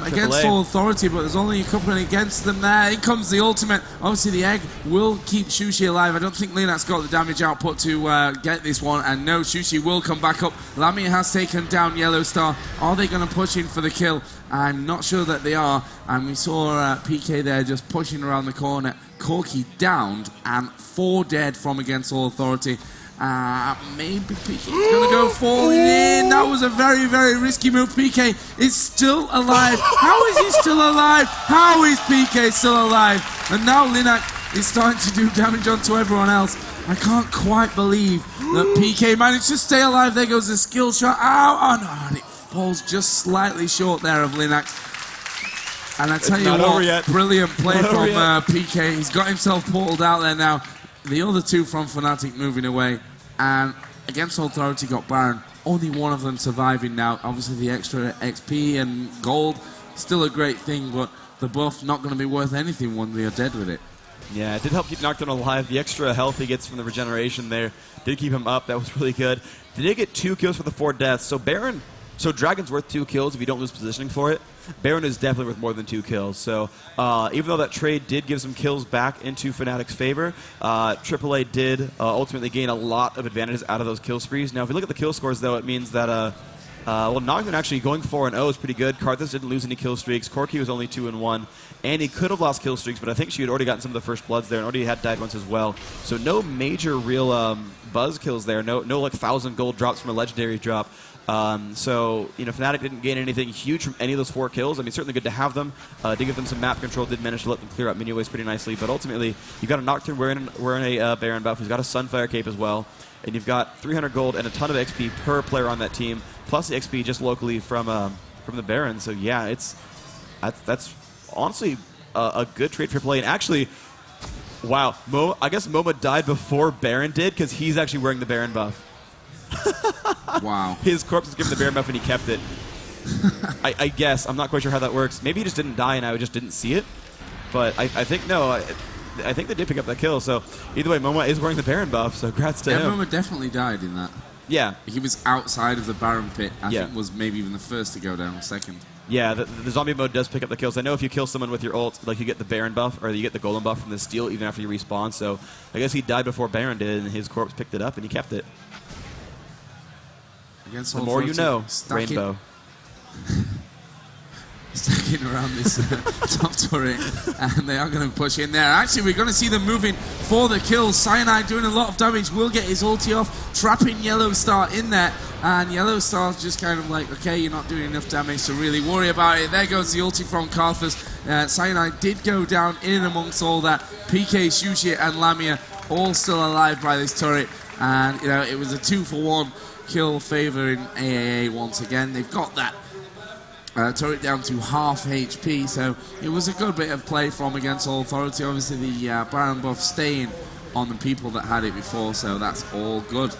Against All Authority, but there's only a couple against them there. In comes the ultimate. Obviously, the egg will keep Shushi alive. I don't think Linak's got the damage output to get this one, and no, Shushi will come back up. Lamia has taken down Yellow Star. Are they going to push in for the kill? I'm not sure that they are, and we saw PK there just pushing around the corner. Corki downed, and 4 dead from Against All Authority. Maybe PK is going to go falling in. That was a very, very risky move. PK is still alive. How is he still alive? How is PK still alive? And now Linak is starting to do damage onto everyone else. I can't quite believe that PK managed to stay alive. There goes the skill shot. Ow! Oh no, and it falls just slightly short there of Linak. And I tell you what, brilliant play from PK. He's got himself portaled out there now. The other 2 from Fnatic moving away, and Against All Authority got Baron. Only one of them surviving now. Obviously the extra XP and gold, still a great thing, but the buff not going to be worth anything when they are dead with it. Yeah, it did help keep Nocturne alive. The extra health he gets from the regeneration there did keep him up. That was really good. They did get 2 kills for the 4 deaths. So Dragon's worth 2 kills if you don't lose positioning for it. Baron is definitely worth more than 2 kills. So even though that trade did give some kills back into Fnatic's favor, aAa did ultimately gain a lot of advantages out of those kill sprees. Now, if you look at the kill scores, though, it means that Nocturne actually going 4-0 is pretty good. Karthus didn't lose any kill streaks. Corki was only 2-1. And he could have lost kill streaks, but I think she had already gotten some of the first bloods there and already had died once as well. So no major real buzz kills there. No like 1,000 gold drops from a legendary drop. So, Fnatic didn't gain anything huge from any of those 4 kills. I mean, certainly good to have them. Did give them some map control, did manage to let them clear out mini waves pretty nicely. But ultimately, you've got a Nocturne wearing a Baron buff who's got a Sunfire cape as well. And you've got 300 gold and a ton of XP per player on that team, plus the XP just locally from the Baron. So, yeah, that's honestly a good trade for AAA. And actually, wow, I guess Moma died before Baron did because he's actually wearing the Baron buff. Wow. His corpse was given the Baron buff and he kept it. I guess. I'm not quite sure how that works. Maybe he just didn't die and I just didn't see it. But I think, no, I think they did pick up that kill. So either way, Moma is wearing the Baron buff, so congrats to him. Moma definitely died in that. Yeah. He was outside of the Baron pit. I think was maybe even the first to go down, second. Yeah, the zombie mode does pick up the kills. I know if you kill someone with your ult, like you get the Baron buff, or you get the Golem buff from the steal even after you respawn. So I guess he died before Baron did, and his corpse picked it up, and he kept it. Against the more you know, Rainbow. Stacking around this top turret, and they are going to push in there. Actually, we're going to see them moving for the kills. Cyanide doing a lot of damage, will get his ulti off, trapping Yellow Star in there, and Yellow Star's just kind of like, okay, you're not doing enough damage to really worry about it. There goes the ulti from Karthus. Cyanide did go down in and amongst all that. PK, Shushi, and Lamia all still alive by this turret, and it was a 2-for-1 kill favor in aAa once again. They've got that turret down to half HP, so it was a good bit of play from Against All Authority. Obviously the Baron buff staying on the people that had it before, so that's all good.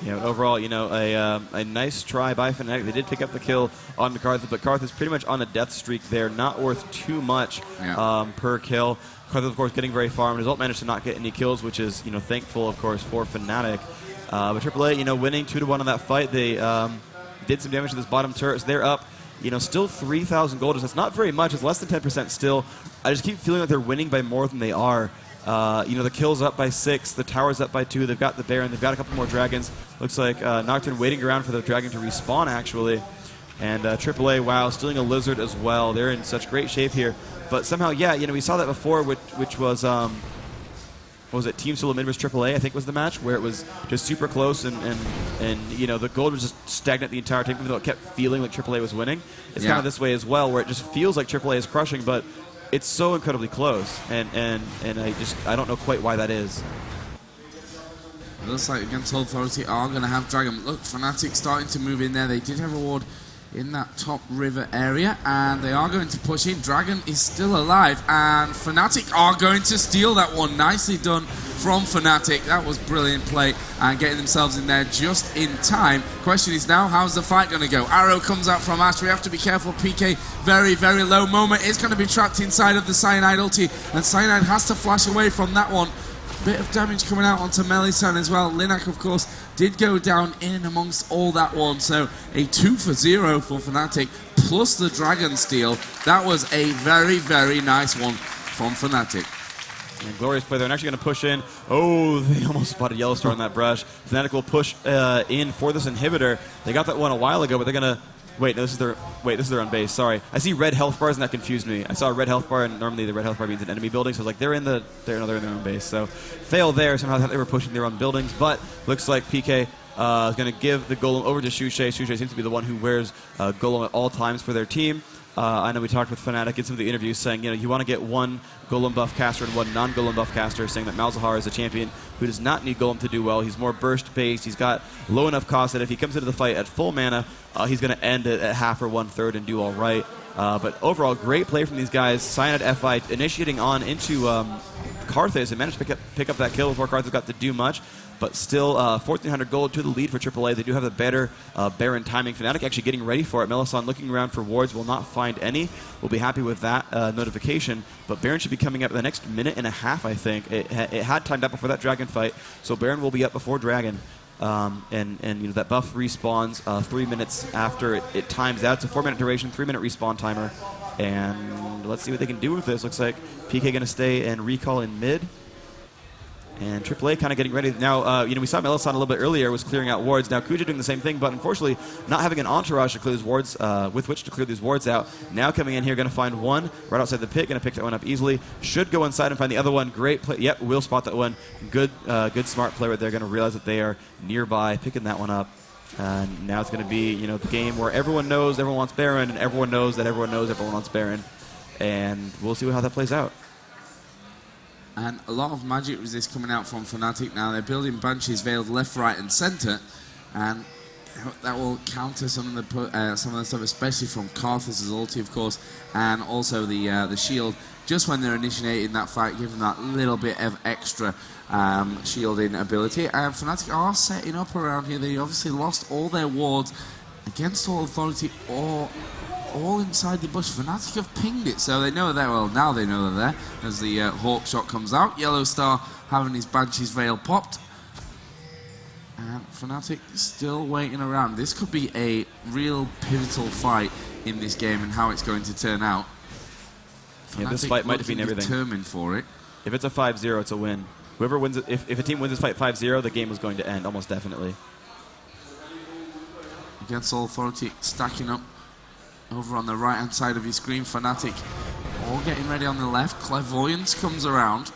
Yeah, but overall, a nice try by Fnatic. They did pick up the kill on Karthus, but Karthus pretty much on a death streak there, not worth too much per kill. Karthus, of course, getting very far, and his ult managed to not get any kills, which is, thankful, of course, for Fnatic. But AAA, winning 2-1 on that fight, they did some damage to this bottom turret. So they're up, still 3,000 gold. That's not very much. It's less than 10% still. I just keep feeling like they're winning by more than they are. The kill's up by 6. The tower's up by 2. They've got the Baron. They've got a couple more dragons. Looks like Nocturne waiting around for the dragon to respawn, actually. And AAA, wow, stealing a lizard as well. They're in such great shape here. But somehow, yeah, we saw that before, which was... what was it, Team Solo Mid vs AAA, I think was the match, where it was just super close and the gold was just stagnant the entire time, even though it kept feeling like AAA was winning. It's kind of this way as well, where it just feels like AAA is crushing, but it's so incredibly close, and I don't know quite why that is. It looks like Against All Authority are going to have Dragon. Look, Fnatic starting to move in there. They did have a ward in that top river area, and they are going to push in. Dragon is still alive, and Fnatic are going to steal that one. Nicely done from Fnatic. That was brilliant play, and getting themselves in there just in time. Question is now, how's the fight going to go? Arrow comes out from Ash. We have to be careful. PK very, very low. Moment is going to be trapped inside of the Cyanide ulti, and Cyanide has to flash away from that one. Bit of damage coming out onto Melisande as well. Linak, of course, did go down in and amongst all that one. So a 2-for-0 for Fnatic, plus the Dragon steal. That was a very, very nice one from Fnatic. And glorious play. They're actually going to push in. Oh, they almost spotted Yellow Star on that brush. Fnatic will push in for this inhibitor. They got that one a while ago, but they're going to... Wait, no, this is their own base. Sorry, I see red health bars, and that confused me. I saw a red health bar, and normally the red health bar means an enemy building. So I was like, they're in their own base. So fail there. Somehow I thought they were pushing their own buildings, but looks like PK is going to give the Golem over to Shushay. Shushay seems to be the one who wears Golem at all times for their team. I know we talked with Fnatic in some of the interviews saying, you want to get one Golem buff caster and one non-Golem buff caster, saying that Malzahar is a champion who does not need Golem to do well. He's more burst-based. He's got low enough cost that if he comes into the fight at full mana, he's going to end it at half or 1/3 and do all right. But overall, great play from these guys. Cyanide FI initiating on into Karthus and managed to pick up that kill before Karthus got to do much. But still, 1,400 gold to the lead for AAA. They do have the better Baron timing. Fnatic actually getting ready for it. Melisande looking around for wards, will not find any. We'll be happy with that notification. But Baron should be coming up in the next minute and a half, I think. It had timed up before that Dragon fight, so Baron will be up before Dragon. And that buff respawns 3 minutes after it times out. It's a 4-minute duration, 3-minute respawn timer. And let's see what they can do with this. Looks like PK going to stay and recall in mid. And AAA kind of getting ready. Now, we saw Melisande a little bit earlier was clearing out wards. Now Kuja doing the same thing, but unfortunately not having an entourage to clear these wards, with which to clear these wards out. Now coming in here, going to find one right outside the pit, going to pick that one up easily. Should go inside and find the other one. Great play. Yep, will spot that one. Good smart play right there. Going to realize that they are nearby, picking that one up. And now it's going to be, the game where everyone knows everyone wants Baron, and everyone knows that everyone knows everyone wants Baron. And we'll see how that plays out. And a lot of magic resist coming out from Fnatic now. They're building Banshees veiled left, right, and center, and that will counter some of the stuff, especially from Karthus' ulti, of course, and also the shield. Just when they're initiating that fight, giving that little bit of extra shielding ability. And Fnatic are setting up around here. They obviously lost all their wards against all authority or all inside the bush. Fnatic have pinged it, so they know they're well. Now they know they're there as the Hawk shot comes out. Yellow Star having his Banshee's veil popped, and Fnatic still waiting around. This could be a real pivotal fight in this game and how it's going to turn out. Yeah, this fight might have been everything. Determined for it. If it's a 5-0, it's a win. Whoever wins it, if a team wins this fight 5-0, the game is going to end almost definitely. Against all authority stacking up over on the right-hand side of your screen. Fnatic all getting ready on the left. Clairvoyance comes around.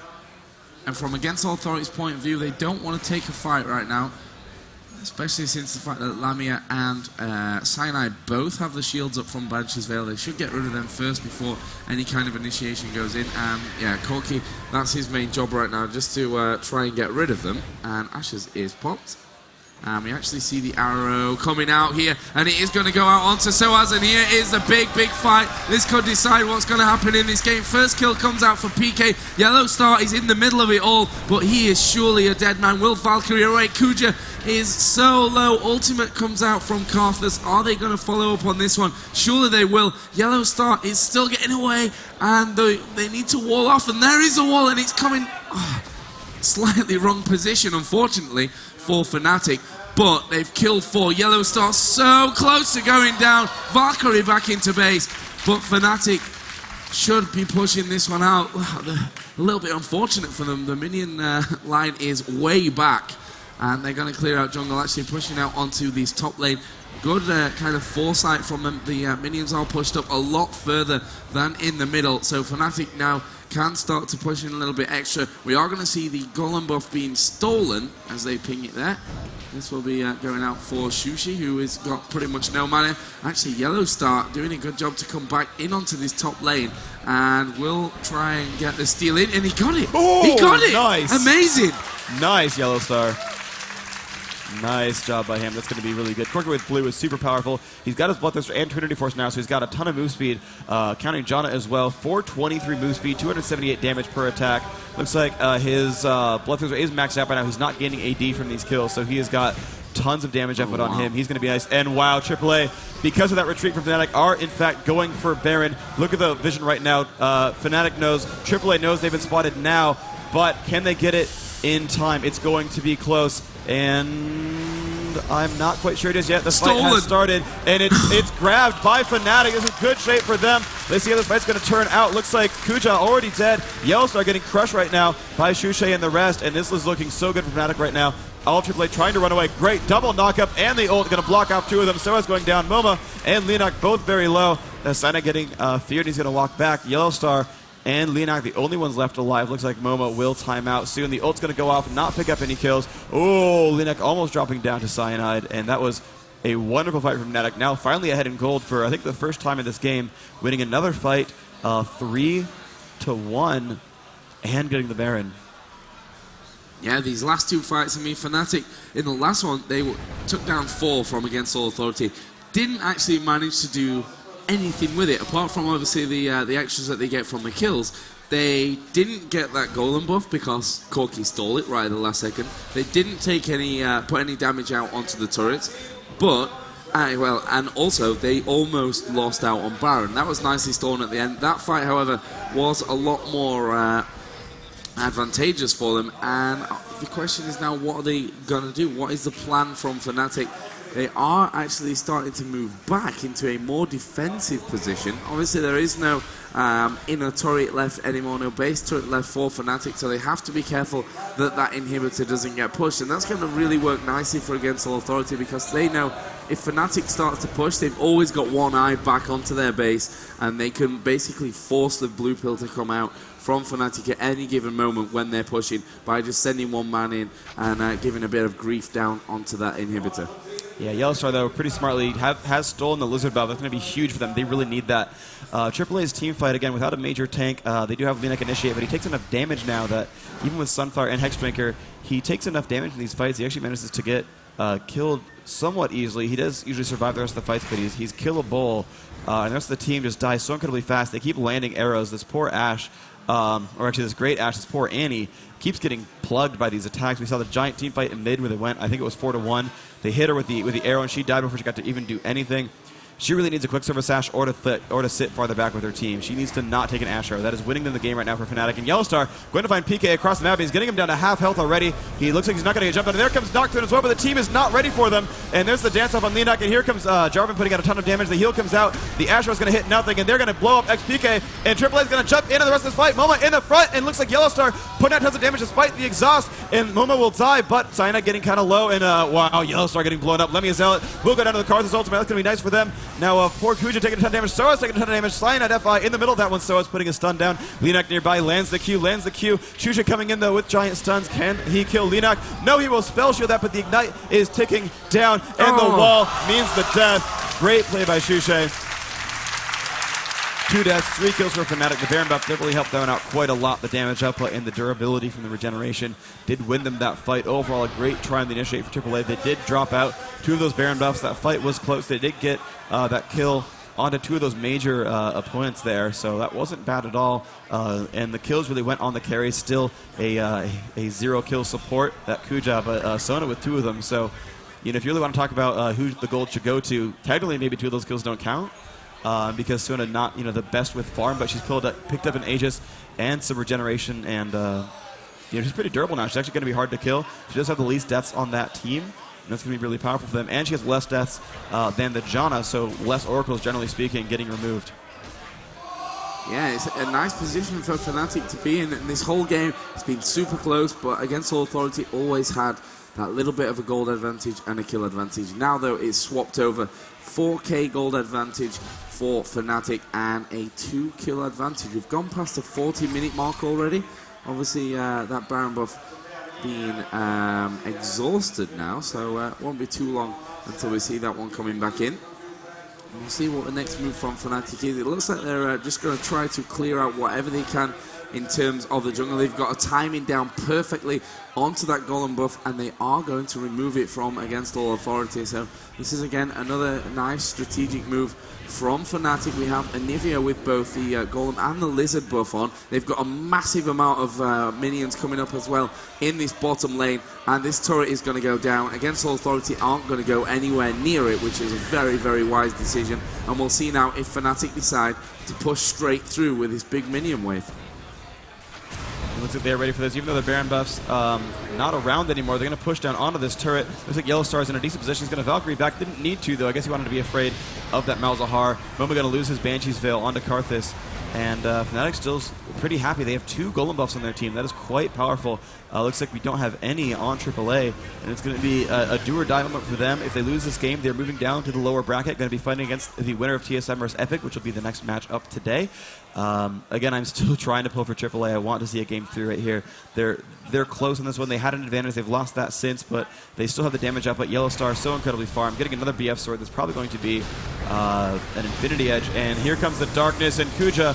And from Against All Authority's point of view, they don't want to take a fight right now, especially since the fact that Lamia and Cyanide both have the shields up from Banshee's Veil. They should get rid of them first before any kind of initiation goes in. And yeah, Corki, that's his main job right now, just to try and get rid of them. And Ashes is popped. And we actually see the arrow coming out here, and it is going to go out onto Soaz, and here is the big fight. This could decide what's going to happen in this game. First kill comes out for PK. Yellow Star is in the middle of it all, but he is surely a dead man. Will Valkyrie away? Kuja is so low. Ultimate comes out from Karthus. Are they going to follow up on this one? Surely they will. Yellow Star is still getting away, and they need to wall off, and there is a wall, and it's coming... slightly wrong position, unfortunately, for Fnatic, but they've killed 4. Yellow Star so close to going down. Valkyrie back into base, but Fnatic should be pushing this one out. A little bit unfortunate for them. The minion line is way back, and they're going to clear out jungle, actually pushing out onto this top lane. Good kind of foresight from them. The minions are pushed up a lot further than in the middle, so Fnatic now can start to push in a little bit extra. We are going to see the Golem buff being stolen as they ping it there. This will be going out for Shushi, who has got pretty much no mana. Actually, Yellow Star doing a good job to come back in onto this top lane, and will try and get the steal in, and he got it. Oh, he got it. Nice. Amazing. Nice, Yellow Star. Nice job by him. That's going to be really good. Corker with blue is super powerful. He's got his Bloodthirster and Trinity Force now, so he's got a ton of move speed, counting Janna as well. 423 move speed, 278 damage per attack. Looks like his Bloodthirster is maxed out by now. He's not gaining AD from these kills, so he has got tons of damage output on him. He's going to be nice. And wow, aAA, because of that retreat from Fnatic, are in fact going for Baron. Look at the vision right now. Fnatic knows, aAA knows they've been spotted now, but can they get it in time? It's going to be close, and I'm not quite sure it is yet. The fight has started, and it's grabbed by Fnatic. This is good shape for them. Let's see how this fight's going to turn out. Looks like Kuja already dead. Yellowstar getting crushed right now by Shushay and the rest, and this is looking so good for Fnatic right now. All AAA trying to run away. Great double knockup, and the ult going to block off two of them. Soa's going down. Moma and Leonak both very low. Sana getting feared. He's going to walk back. Yellowstar and Leonak, the only ones left alive. Looks like Moma will time out soon. The ult's going to go off, not pick up any kills. Oh, Leonak almost dropping down to Cyanide, and that was a wonderful fight from Fnatic. Now finally ahead in gold for, I think, the first time in this game, winning another fight 3-1 and getting the Baron. Yeah, these last two fights, I mean, Fnatic, in the last one, they took down 4 from Against All Authority. Didn't actually manage to do anything with it, apart from obviously the extras that they get from the kills. They didn't get that golem buff because Corki stole it right at the last second. They didn't take any, put any damage out onto the turrets, but, well, and also they almost lost out on Baron. That was nicely stolen at the end. That fight, however, was a lot more advantageous for them, and the question is now, what are they going to do? What is the plan from Fnatic? They are actually starting to move back into a more defensive position. Obviously, there is no inner turret left anymore, no base turret left for Fnatic, so they have to be careful that that inhibitor doesn't get pushed, and that's going to really work nicely for Against All Authority, because they know if Fnatic starts to push, they've always got one eye back onto their base, and they can basically force the blue pill to come out from Fnatic at any given moment when they're pushing by just sending one man in and giving a bit of grief down onto that inhibitor. Yeah, Yellowstar, though, pretty smartly has stolen the Lizard buff. That's going to be huge for them. They really need that. AAA's team fight, again, without a major tank. They do have Leonak initiate, but he takes enough damage now that even with Sunflower and Hexdrinker, he takes enough damage in these fights. He actually manages to get killed somewhat easily. He does usually survive the rest of the fights, but he's killable. And the rest of the team just dies so incredibly fast. They keep landing arrows. This poor Ashe, or actually this great Ashe, this poor Annie, keeps getting plugged by these attacks. We saw the giant team fight in mid where they went, I think it was 4-1. They hit her with the arrow, and she died before she got to even do anything. She really needs a quick service Ashe or to sit farther back with her team. She needs to not take an Ashe arrow. That is winning them the game right now for Fnatic. And Yellowstar going to find PK across the map. He's getting him down to half health already. He looks like he's not going to get jumped on. And there comes Nocturne as well, but the team is not ready for them. And there's the dance off on Leonak. And here comes Jarvan putting out a ton of damage. The heal comes out. The Ashe arrow is going to hit nothing. And they're going to blow up XPK. And AAA is going to jump into the rest of this fight. Moma in the front. And looks like Yellowstar putting out tons of damage despite the exhaust. And Moma will die, but Cyanide getting kind of low. And wow, Yellowstar getting blown up. Lemmy Zealot will go down to the Karthus ultimate. That's going to be nice for them. Now, poor Kuja taking a ton of damage. Soa's taking a ton of damage. Cyanide FI in the middle of that one. Soa's putting a stun down. Leonak nearby lands the Q. Shusha coming in though with giant stuns. Can he kill Leonak? No, he will spell shield that, but the ignite is ticking down, and the wall means the death. Great play by Shusha. 2 deaths, 3 kills for Fnatic. The Baron buff definitely helped them out quite a lot. The damage output and the durability from the regeneration did win them that fight. Overall, a great try on the initiate for AAA. They did drop out 2 of those Baron buffs. That fight was close. They did get that kill onto 2 of those major opponents there, so that wasn't bad at all. And the kills really went on the carry. Still a 0-kill support, that Kuja, but Sona with 2 of them. So, you know, if you really want to talk about who the gold should go to, technically maybe 2 of those kills don't count. Because Sona not, you know, the best with farm, but she's picked up an Aegis and some regeneration, and you know, she's pretty durable now. She's actually going to be hard to kill. She does have the least deaths on that team, and that's going to be really powerful for them. And she has less deaths than the Janna, so less oracles, generally speaking, getting removed. Yeah, it's a nice position for Fnatic to be in. And this whole game has been super close, but Against All Authority always had that little bit of a gold advantage and a kill advantage. Now, though, it's swapped over. 4K gold advantage for Fnatic and a 2-kill advantage. We've gone past the 40-minute mark already. Obviously, that Baron buff being exhausted now, so it won't be too long until we see that one coming back in. And we'll see what the next move from Fnatic is. It looks like they're just going to try to clear out whatever they can in terms of the jungle. They've got a timing down perfectly onto that golem buff, and they are going to remove it from Against All Authority. So this is again another nice strategic move from Fnatic. We have Anivia with both the golem and the lizard buff on. They've got a massive amount of minions coming up as well in this bottom lane, and this turret is going to go down. Against All Authority aren't going to go anywhere near it, which is a very, very wise decision. And we'll see now if Fnatic decide to push straight through with this big minion wave. Looks like they're ready for this. Even though the Baron buff's not around anymore, they're going to push down onto this turret. Looks like Yellowstar's in a decent position. He's going to Valkyrie back. Didn't need to, though. I guess he wanted to be afraid of that Malzahar. Momo going to lose his Banshee's Veil onto Karthus. And Fnatic still's pretty happy. They have 2 golem buffs on their team. That is quite powerful. Looks like we don't have any on AAA, and it's going to be a do-or-die moment for them. If they lose this game, they're moving down to the lower bracket, going to be fighting against the winner of TSM vs Epic, which will be the next match up today. Again, I'm still trying to pull for AAA. I want to see a game 3 right here. They're close on this one. They had an advantage. They've lost that since, but they still have the damage up. But Yellowstar so incredibly far. I'm getting another BF sword that's probably going to be an Infinity Edge. And here comes the darkness, and Kuja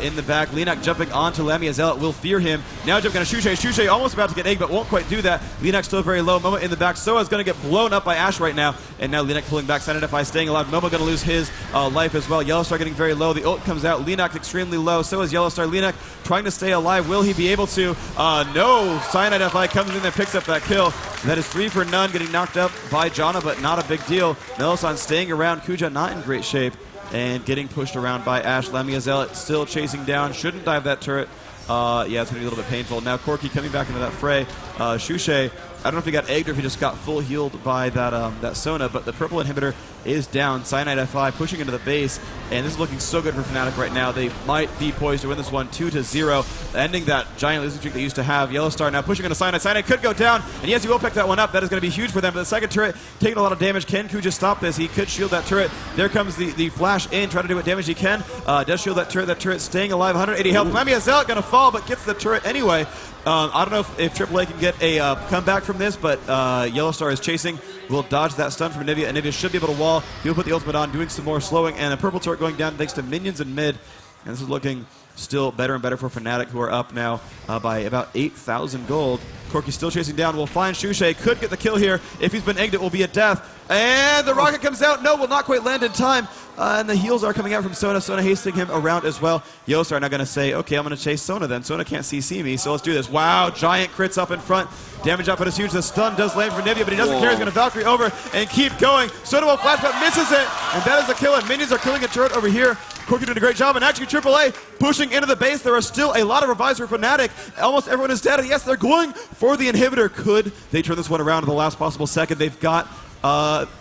in the back. Linak jumping onto Lamia Zealot will fear him. Now jumping on Shushay. Shushay almost about to get egg, but won't quite do that. Linak still very low. Momo in the back. Soa's going to get blown up by Ashe right now. And now Linak pulling back. SaniTify staying alive. Momo going to lose his life as well. Yellowstar getting very low. The ult comes out. Linak extremely low. So is Yellowstar. Linak trying to stay alive. Will he be able to? No. SaniTify comes in there, picks up that kill. That is 3 for none. Getting knocked up by Janna, but not a big deal. Melisson staying around. Kuja not in great shape. And getting pushed around by Ashe. Lamia Zealot still chasing down. Shouldn't dive that turret. Yeah, it's going to be a little bit painful. Now Corki coming back into that fray. Shushay, I don't know if he got egged or if he just got full healed by that Sona, but the purple inhibitor is down. SaniTify pushing into the base, and this is looking so good for Fnatic right now. They might be poised to win this one 2-0, ending that giant losing streak they used to have. Yellowstar now pushing into Cyanide. Cyanide could go down, and yes, he will pick that one up. That is going to be huge for them. But the second turret taking a lot of damage. Can Kuja stop this? He could shield that turret. There comes the flash in, trying to do what damage he can. Does shield that turret. That turret staying alive, 180 health. Lamia Zealot going to fall, but gets the turret anyway. I don't know if AAA can get a comeback from this, but Yellowstar is chasing. Will dodge that stun from Anivia. Anivia should be able to wall. He'll put the ultimate on, doing some more slowing, and a purple turret going down thanks to minions in mid. And this is looking still better and better for Fnatic, who are up now by about 8,000 gold. Corki still chasing down. Will find Shushay. Could get the kill here. If he's been egged, it will be a death. And the rocket comes out. No, will not quite land in time. And the heals are coming out from Sona. Sona hasting him around as well. Yellowstar now going to say, okay, I'm going to chase Sona then. Sona can't CC me, so let's do this. Wow, giant crits up in front. Damage output is huge. The stun does land for Nivea, but he doesn't care. He's going to Valkyrie over and keep going. Sona will flash, but misses it. And that is the kill. And minions are killing a turret over here. Corki doing a great job. And actually, AAA pushing into the base. There are still a lot of revives for Fnatic. Almost everyone is dead. And yes, they're going for the inhibitor. Could they turn this one around in the last possible second? They've got...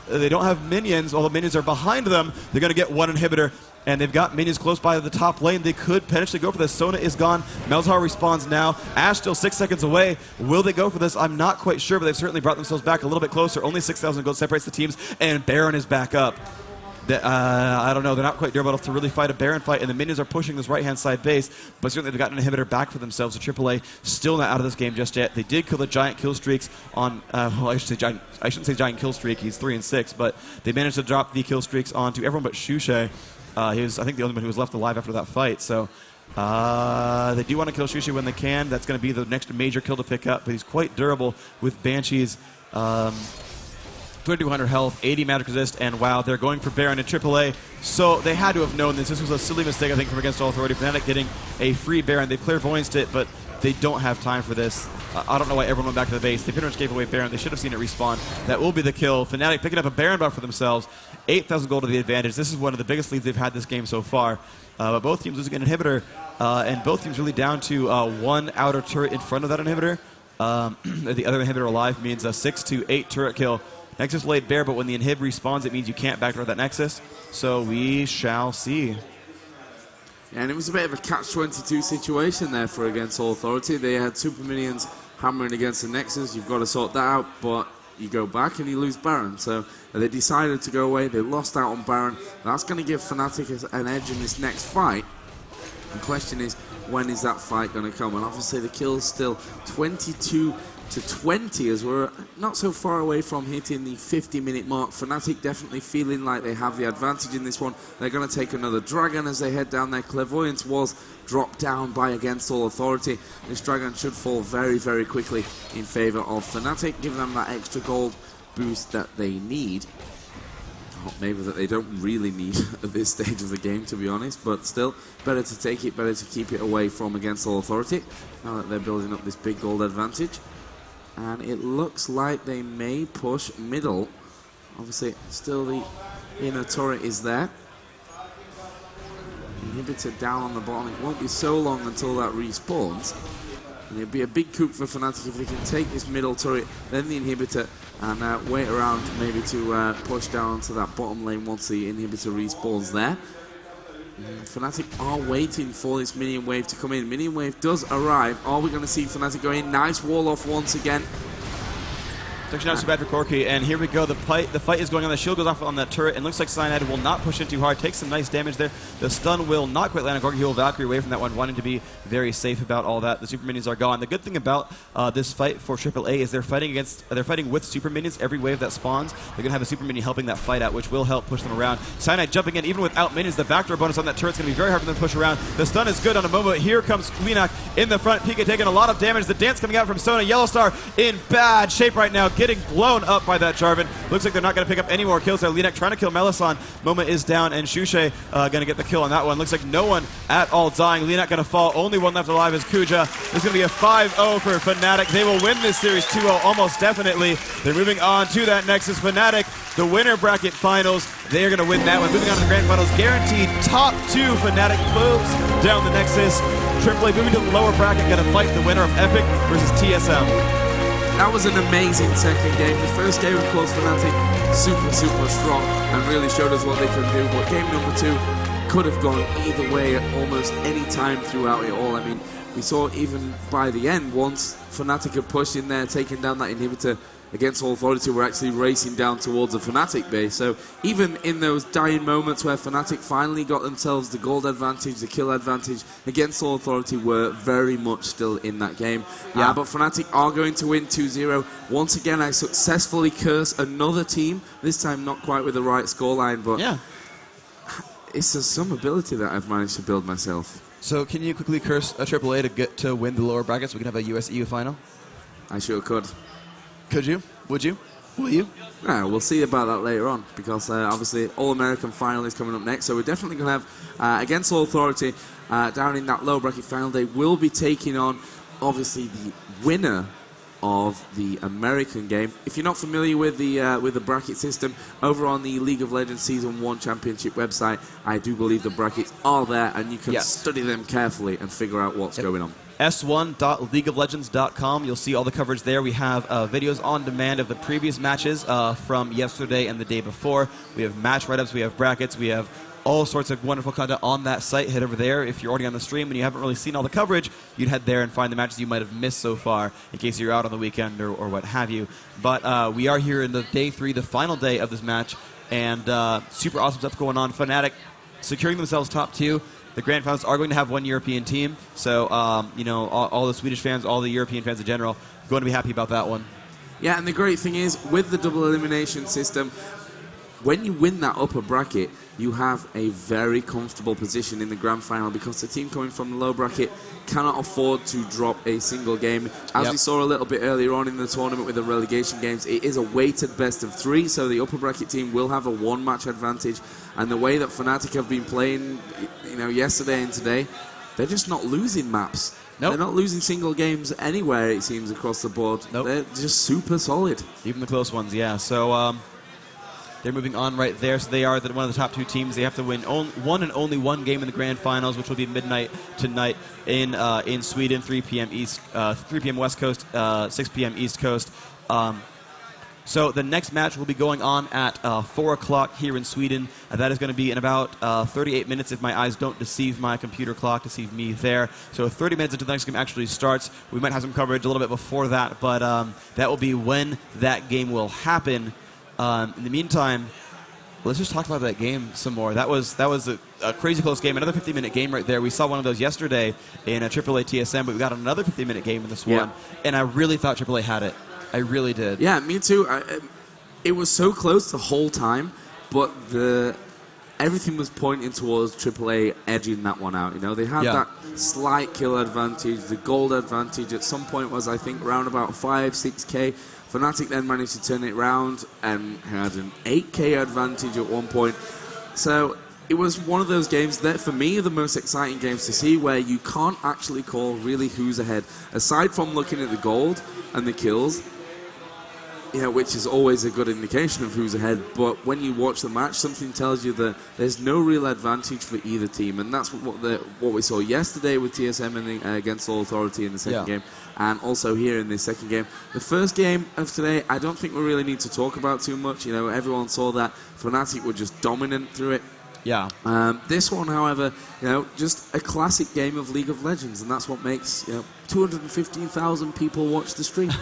they don't have minions, although minions are behind them. They're going to get one inhibitor, and they've got minions close by the top lane. They could potentially go for this. Sona is gone. Malzahar respawns now. Ashe still 6 seconds away. Will they go for this? I'm not quite sure, but they've certainly brought themselves back a little bit closer. Only 6,000 gold separates the teams, and Baron is back up. I don't know. They're not quite durable enough to really fight a Baron fight, and the minions are pushing this right-hand side base, but certainly they've gotten an inhibitor back for themselves. So AAA still not out of this game just yet. They did kill the giant kill streaks on, well, I shouldn't say giant kill streak. He's 3 and 6, but they managed to drop the kill streaks onto everyone but Shushay. He was, I think, the only one who was left alive after that fight. So they do want to kill Shushay when they can. That's going to be the next major kill to pick up, but he's quite durable with Banshees. 2200 health, 80 magic resist, and wow, they're going for Baron in AAA. So they had to have known this. This was a silly mistake, I think, from Against All Authority. Fnatic getting a free Baron. They've clairvoyanced it, but they don't have time for this. I don't know why everyone went back to the base. They pretty much gave away Baron. They should have seen it respawn. That will be the kill. Fnatic picking up a Baron buff for themselves. 8,000 gold to the advantage. This is one of the biggest leads they've had this game so far. But both teams losing an inhibitor, and both teams really down to one outer turret in front of that inhibitor. The other inhibitor alive means a 6 to 8 turret kill. Nexus laid bare, but when the inhib respawns, it means you can't backdoor that Nexus. So we shall see. Yeah, and it was a bit of a catch-22 situation there for Against All Authority. They had super minions hammering against the Nexus. You've got to sort that out, but you go back and you lose Baron. So they decided to go away. They lost out on Baron. That's going to give Fnatic an edge in this next fight. The question is, when is that fight going to come? And obviously the kill's still 22 to 20 as we're not so far away from hitting the 50-minute mark. Fnatic definitely feeling like they have the advantage in this one. They're going to take another Dragon as they head down there. Clairvoyance was dropped down by Against All Authority. This Dragon should fall very, very quickly in favor of Fnatic, give them that extra gold boost that they need. Maybe that they don't really need at this stage of the game, to be honest, but still, better to take it, better to keep it away from Against All Authority, now that they're building up this big gold advantage. And it looks like they may push middle. Obviously, still the inner turret is there. Inhibitor down on the bottom. It won't be so long until that respawns. And it'll be a big coup for Fnatic if they can take this middle turret, then the inhibitor, and wait around maybe to push down to that bottom lane once the inhibitor respawns there. Fnatic are waiting for this minion wave to come in. Minion wave does arrive. Are we going to see Fnatic go in? Nice wall off once again. It's actually not so bad for Corki, and here we go. The fight is going on. The shield goes off on that turret, and looks like Cyanide will not push in too hard. Takes some nice damage there. The stun will not quite land on Corki. He will Valkyrie away from that one, wanting to be very safe about all that. The super minions are gone. The good thing about this fight for aAA is they're fighting with super minions. Every wave that spawns, they're going to have a super minion helping that fight out, which will help push them around. Cyanide jumping in, even without minions. The backdoor bonus on that turret's going to be very hard for them to push around. The stun is good on a moment. Here comes Linak in the front. Pika taking a lot of damage. The dance coming out from Sona. Yellowstar in bad shape right now, getting blown up by that Jarvan. Looks like they're not going to pick up any more kills there. Linak trying to kill Melisson. Moma is down, and Shushe going to get the kill on that one. Looks like no one at all dying. Linak going to fall. Only one left alive is Kuja. This is going to be a 5-0 for Fnatic. They will win this series 2-0 almost definitely. They're moving on to that Nexus. Fnatic, the winner bracket finals. They are going to win that one. Moving on to the grand finals. Guaranteed top 2. Fnatic moves down the Nexus. AAA moving to the lower bracket. Going to fight the winner of Epic versus TSM. That was an amazing second game. The first game, of course, Fnatic super, super strong and really showed us what they can do. But game number 2 could have gone either way at almost any time throughout it all. I mean, we saw even by the end, once Fnatic had pushed in there, taking down that inhibitor, Against All Authority were actually racing down towards the Fnatic base. So even in those dying moments where Fnatic finally got themselves the gold advantage, the kill advantage, Against All Authority were very much still in that game. Yeah. But Fnatic are going to win 2-0. Once again, I successfully curse another team, this time not quite with the right scoreline, but yeah, it's some ability that I've managed to build myself. So can you quickly curse a AAA to get to win the lower bracket so we can have a US-EU final? I sure could. Could you? Would you? Will you? Yeah, we'll see about that later on, because obviously All-American final is coming up next, so we're definitely going to have Against All Authority down in that low bracket final. They will be taking on, obviously, the winner of the American game. If you're not familiar with the bracket system, over on the League of Legends Season 1 Championship website, I do believe the brackets are there, and you can study them carefully and figure out what's going on. s1.leagueoflegends.com. You'll see all the coverage there. We have videos on demand of the previous matches from yesterday and the day before. We have match write-ups, we have brackets, we have all sorts of wonderful content on that site. Head over there. If you're already on the stream and you haven't really seen all the coverage, you'd head there and find the matches you might have missed so far in case you're out on the weekend or what have you. But we are here in the day 3, the final day of this match, and super awesome stuff going on. Fnatic securing themselves top 2. The grand finals are going to have one European team, so you know, all the Swedish fans, all the European fans in general, going to be happy about that one. Yeah, and the great thing is, with the double elimination system, when you win that upper bracket, you have a very comfortable position in the grand final, because the team coming from the low bracket cannot afford to drop a single game. As we saw a little bit earlier on in the tournament with the relegation games, it is a weighted best of 3, so the upper bracket team will have a 1-match advantage. And the way that Fnatic have been playing, you know, yesterday and today, they're just not losing maps. Nope. They're not losing single games anywhere, it seems, across the board. Nope. They're just super solid. Even the close ones, yeah. So they're moving on right there. So they are one of the top 2 teams. They have to win one and only one game in the grand finals, which will be midnight tonight in Sweden, 3 p.m. East, 3 p.m. West Coast, 6 p.m. East Coast. So the next match will be going on at 4 o'clock here in Sweden. That is going to be in about 38 minutes, if my eyes don't deceive my computer clock, deceive me there. So 30 minutes until the next game actually starts. We might have some coverage a little bit before that, but that will be when that game will happen. In the meantime, let's just talk about that game some more. That was a crazy close game. Another 50-minute game right there. We saw one of those yesterday in a AAA TSM, but we got another 50-minute game in this one. And I really thought AAA had it. I really did. Yeah, me too. It was so close the whole time, but everything was pointing towards AAA edging that one out. You know, they had that slight kill advantage. The gold advantage at some point was, I think, around about 5-6K. Fnatic then managed to turn it around and had an 8K advantage at one point. So it was one of those games that, for me, are the most exciting games to see, where you can't actually call really who's ahead. Aside from looking at the gold and the kills, which is always a good indication of who's ahead, but when you watch the match, something tells you that there's no real advantage for either team, and that's what we saw yesterday with TSM against All Authority in the second game, and also here in this second game. The first game of today, I don't think we really need to talk about too much. Everyone saw that Fnatic were just dominant through it. Yeah. This one, however, just a classic game of League of Legends, and that's what makes 215,000 people watch the stream.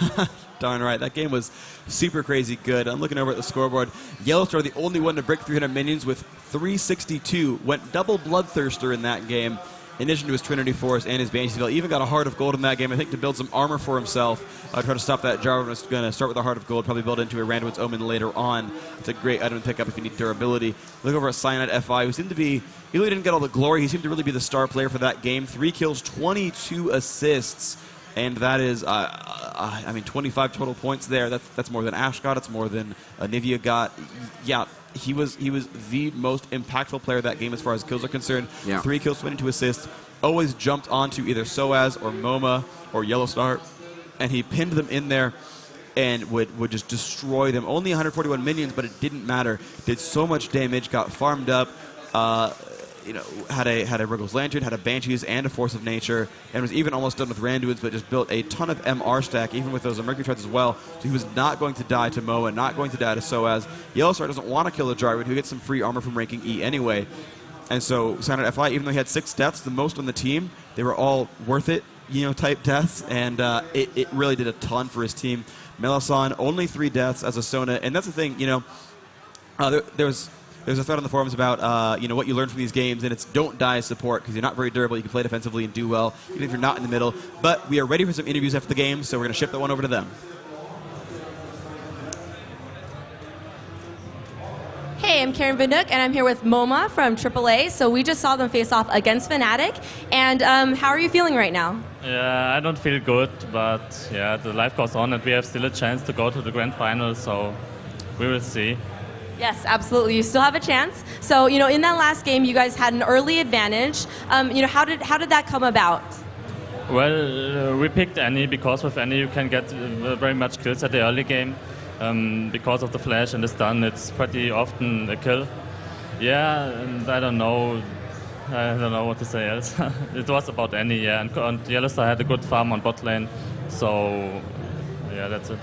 Darn right. That game was super crazy good. I'm looking over at the scoreboard. Yellowstar, the only one to break 300 minions with 362. Went double Bloodthirster in that game, in addition to his Trinity Force and his Banshee Veil. Even got a Heart of Gold in that game, I think, to build some armor for himself. Try to stop that Jarvan. Was going to start with a Heart of Gold, probably build into a Randuin's Omen later on. It's a great item to pick up if you need durability. Look over at Cyanide FI, who seemed to be, he really didn't get all the glory. He seemed to really be the star player for that game. 3 kills, 22 assists. And that is, 25 total points there. That's more than Ashe got. It's more than Nivea got. Yeah, he was the most impactful player of that game as far as kills are concerned. 3 kills, 22 assists. Always jumped onto either Soaz or MoMA or Yellowstar, and he pinned them in there and would just destroy them. Only 141 minions, but it didn't matter. Did so much damage, got farmed up. Had a Wriggle's Lantern, had a Banshees and a Force of Nature, and was even almost done with Randuin's, but just built a ton of MR stack, even with those Mercury Treads as well. So he was not going to die to Moa, not going to die to Soaz. Yellowstar doesn't want to kill a Jarvan, who gets some free armor from ranking E anyway. And so Cyanide FI, even though he had 6 deaths, the most on the team, they were all worth it, type deaths, and it really did a ton for his team. Melisson, only 3 deaths as a Sona, and that's the thing, there's a thread on the forums about what you learn from these games, and it's don't die as support, because you're not very durable. You can play defensively and do well, even if you're not in the middle. But we are ready for some interviews after the game, so we're going to ship that one over to them. Hey, I'm Karen Vinduk, and I'm here with MoMA from AAA. So we just saw them face off against Fnatic. And how are you feeling right now? Yeah, I don't feel good, but yeah, the life goes on, and we have still a chance to go to the grand final, so we will see. Yes, absolutely. You still have a chance. So, in that last game, you guys had an early advantage. How did that come about? Well, we picked Annie because with Annie you can get very much kills at the early game. Because of the flash and the stun, it's pretty often a kill. Yeah, and I don't know what to say else. It was about Annie, yeah, and Yellowstar had a good farm on bot lane, so yeah, that's it.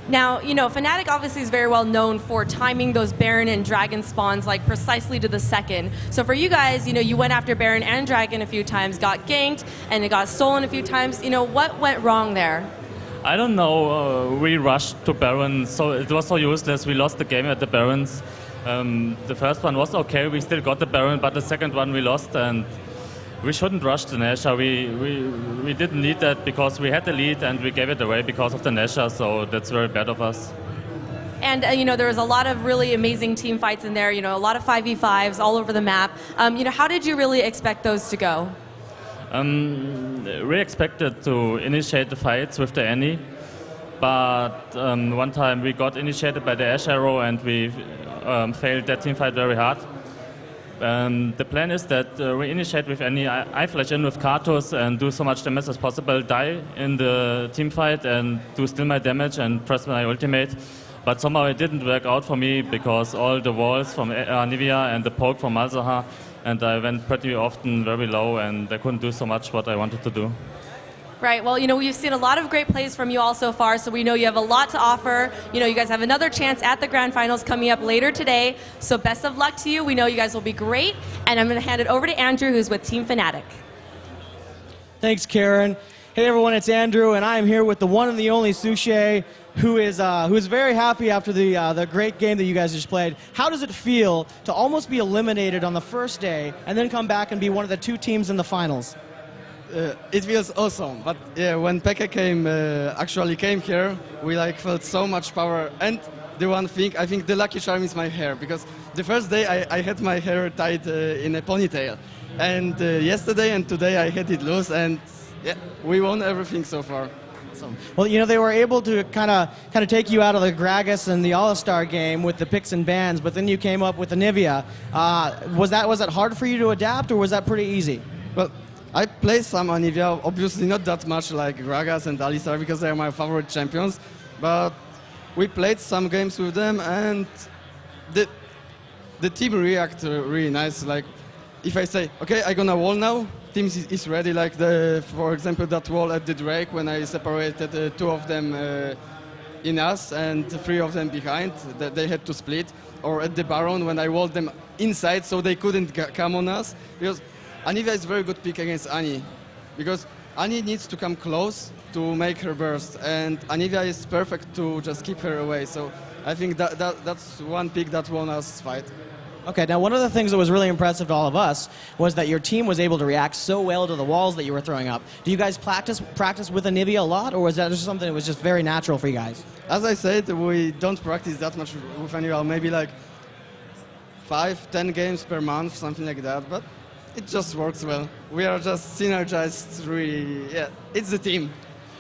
Now, Fnatic obviously is very well known for timing those Baron and Dragon spawns like precisely to the second. So for you guys, you went after Baron and Dragon a few times, got ganked, and it got stolen a few times. What went wrong there? I don't know. We rushed to Baron, so it was so useless. We lost the game at the Barons. The first one was okay. We still got the Baron, but the second one we lost, and we shouldn't rush the Nasha. We didn't need that because we had the lead and we gave it away because of the Nasha, so that's very bad of us. And, there was a lot of really amazing team fights in there, a lot of 5v5s all over the map. How did you really expect those to go? We expected to initiate the fights with the Annie, but one time we got initiated by the Ashe Arrow and we failed that team fight very hard. The plan is that we initiate with Annie, I flash in with Karthus and do so much damage as possible, die in the team fight and do still my damage and press my ultimate. But somehow it didn't work out for me because all the walls from Nivea and the poke from Malzahar, and I went pretty often very low and I couldn't do so much what I wanted to do. Right. Well, we've seen a lot of great plays from you all so far, so we know you have a lot to offer. You guys have another chance at the Grand Finals coming up later today, so best of luck to you. We know you guys will be great, and I'm going to hand it over to Andrew, who's with Team Fnatic. Thanks, Karen. Hey everyone, it's Andrew, and I am here with the one and the only Sushi, who is very happy after the great game that you guys just played. How does it feel to almost be eliminated on the first day and then come back and be one of the 2 teams in the finals? It feels awesome, but yeah, when Pekka actually came here, we felt so much power. And the one thing, I think the lucky charm is my hair, because the first day I had my hair tied in a ponytail, and yesterday and today I had it loose, and yeah, we won everything so far. Awesome. Well, you know, they were able to kind of take you out of the Gragas and the All-Star game with the picks and bans, but then you came up with the Nivea. Was that hard for you to adapt, or was that pretty easy? Well, I play some Anivia, obviously not that much like Gragas and Alistar because they are my favorite champions, but we played some games with them, and the team react really nice. Like, if I say, okay, I'm gonna wall now, team is ready. Like, for example, that wall at the Drake when I separated 2 of them in us and 3 of them behind, that they had to split. Or at the Baron when I walled them inside so they couldn't come on us. Because Anivia is a very good pick against Annie, because Annie needs to come close to make her burst, and Anivia is perfect to just keep her away. So I think that's one pick that won us fight. Okay, now one of the things that was really impressive to all of us was that your team was able to react so well to the walls that you were throwing up. Do you guys practice with Anivia a lot, or was that just something that was just very natural for you guys? As I said, we don't practice that much with Anivia, maybe 5-10 games per month, something like that, but it just works well. We are just synergized, really. Yeah, it's the team.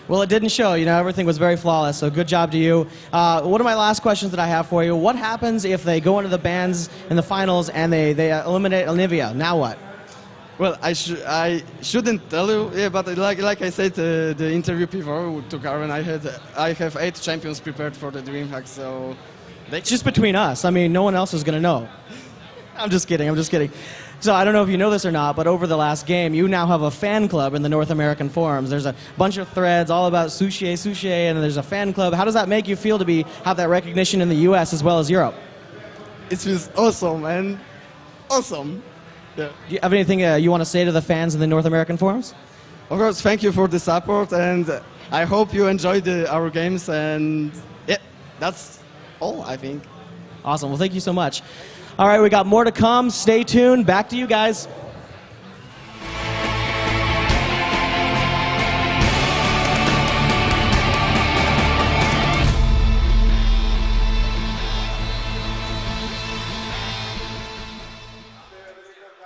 Well, it didn't show. You know, everything was very flawless, so good job to you. One of my last questions that I have for you, what happens if they go into the bans in the finals and they eliminate Anivia? Now what? Well, I shouldn't tell you, yeah, but like I said, the interview before to Karen, I have 8 champions prepared for the DreamHack, so... It's just between us. I mean, no one else is going to know. I'm just kidding. So I don't know if you know this or not, but over the last game, you now have a fan club in the North American forums. There's a bunch of threads all about Sushi, and there's a fan club. How does that make you feel to have that recognition in the U.S. as well as Europe? It feels awesome, man. Awesome. Yeah. Do you have anything you want to say to the fans in the North American forums? Of course, thank you for the support, and I hope you enjoyed our games, and yeah, that's all, I think. Awesome. Well, thank you so much. All right, we got more to come. Stay tuned. Back to you guys.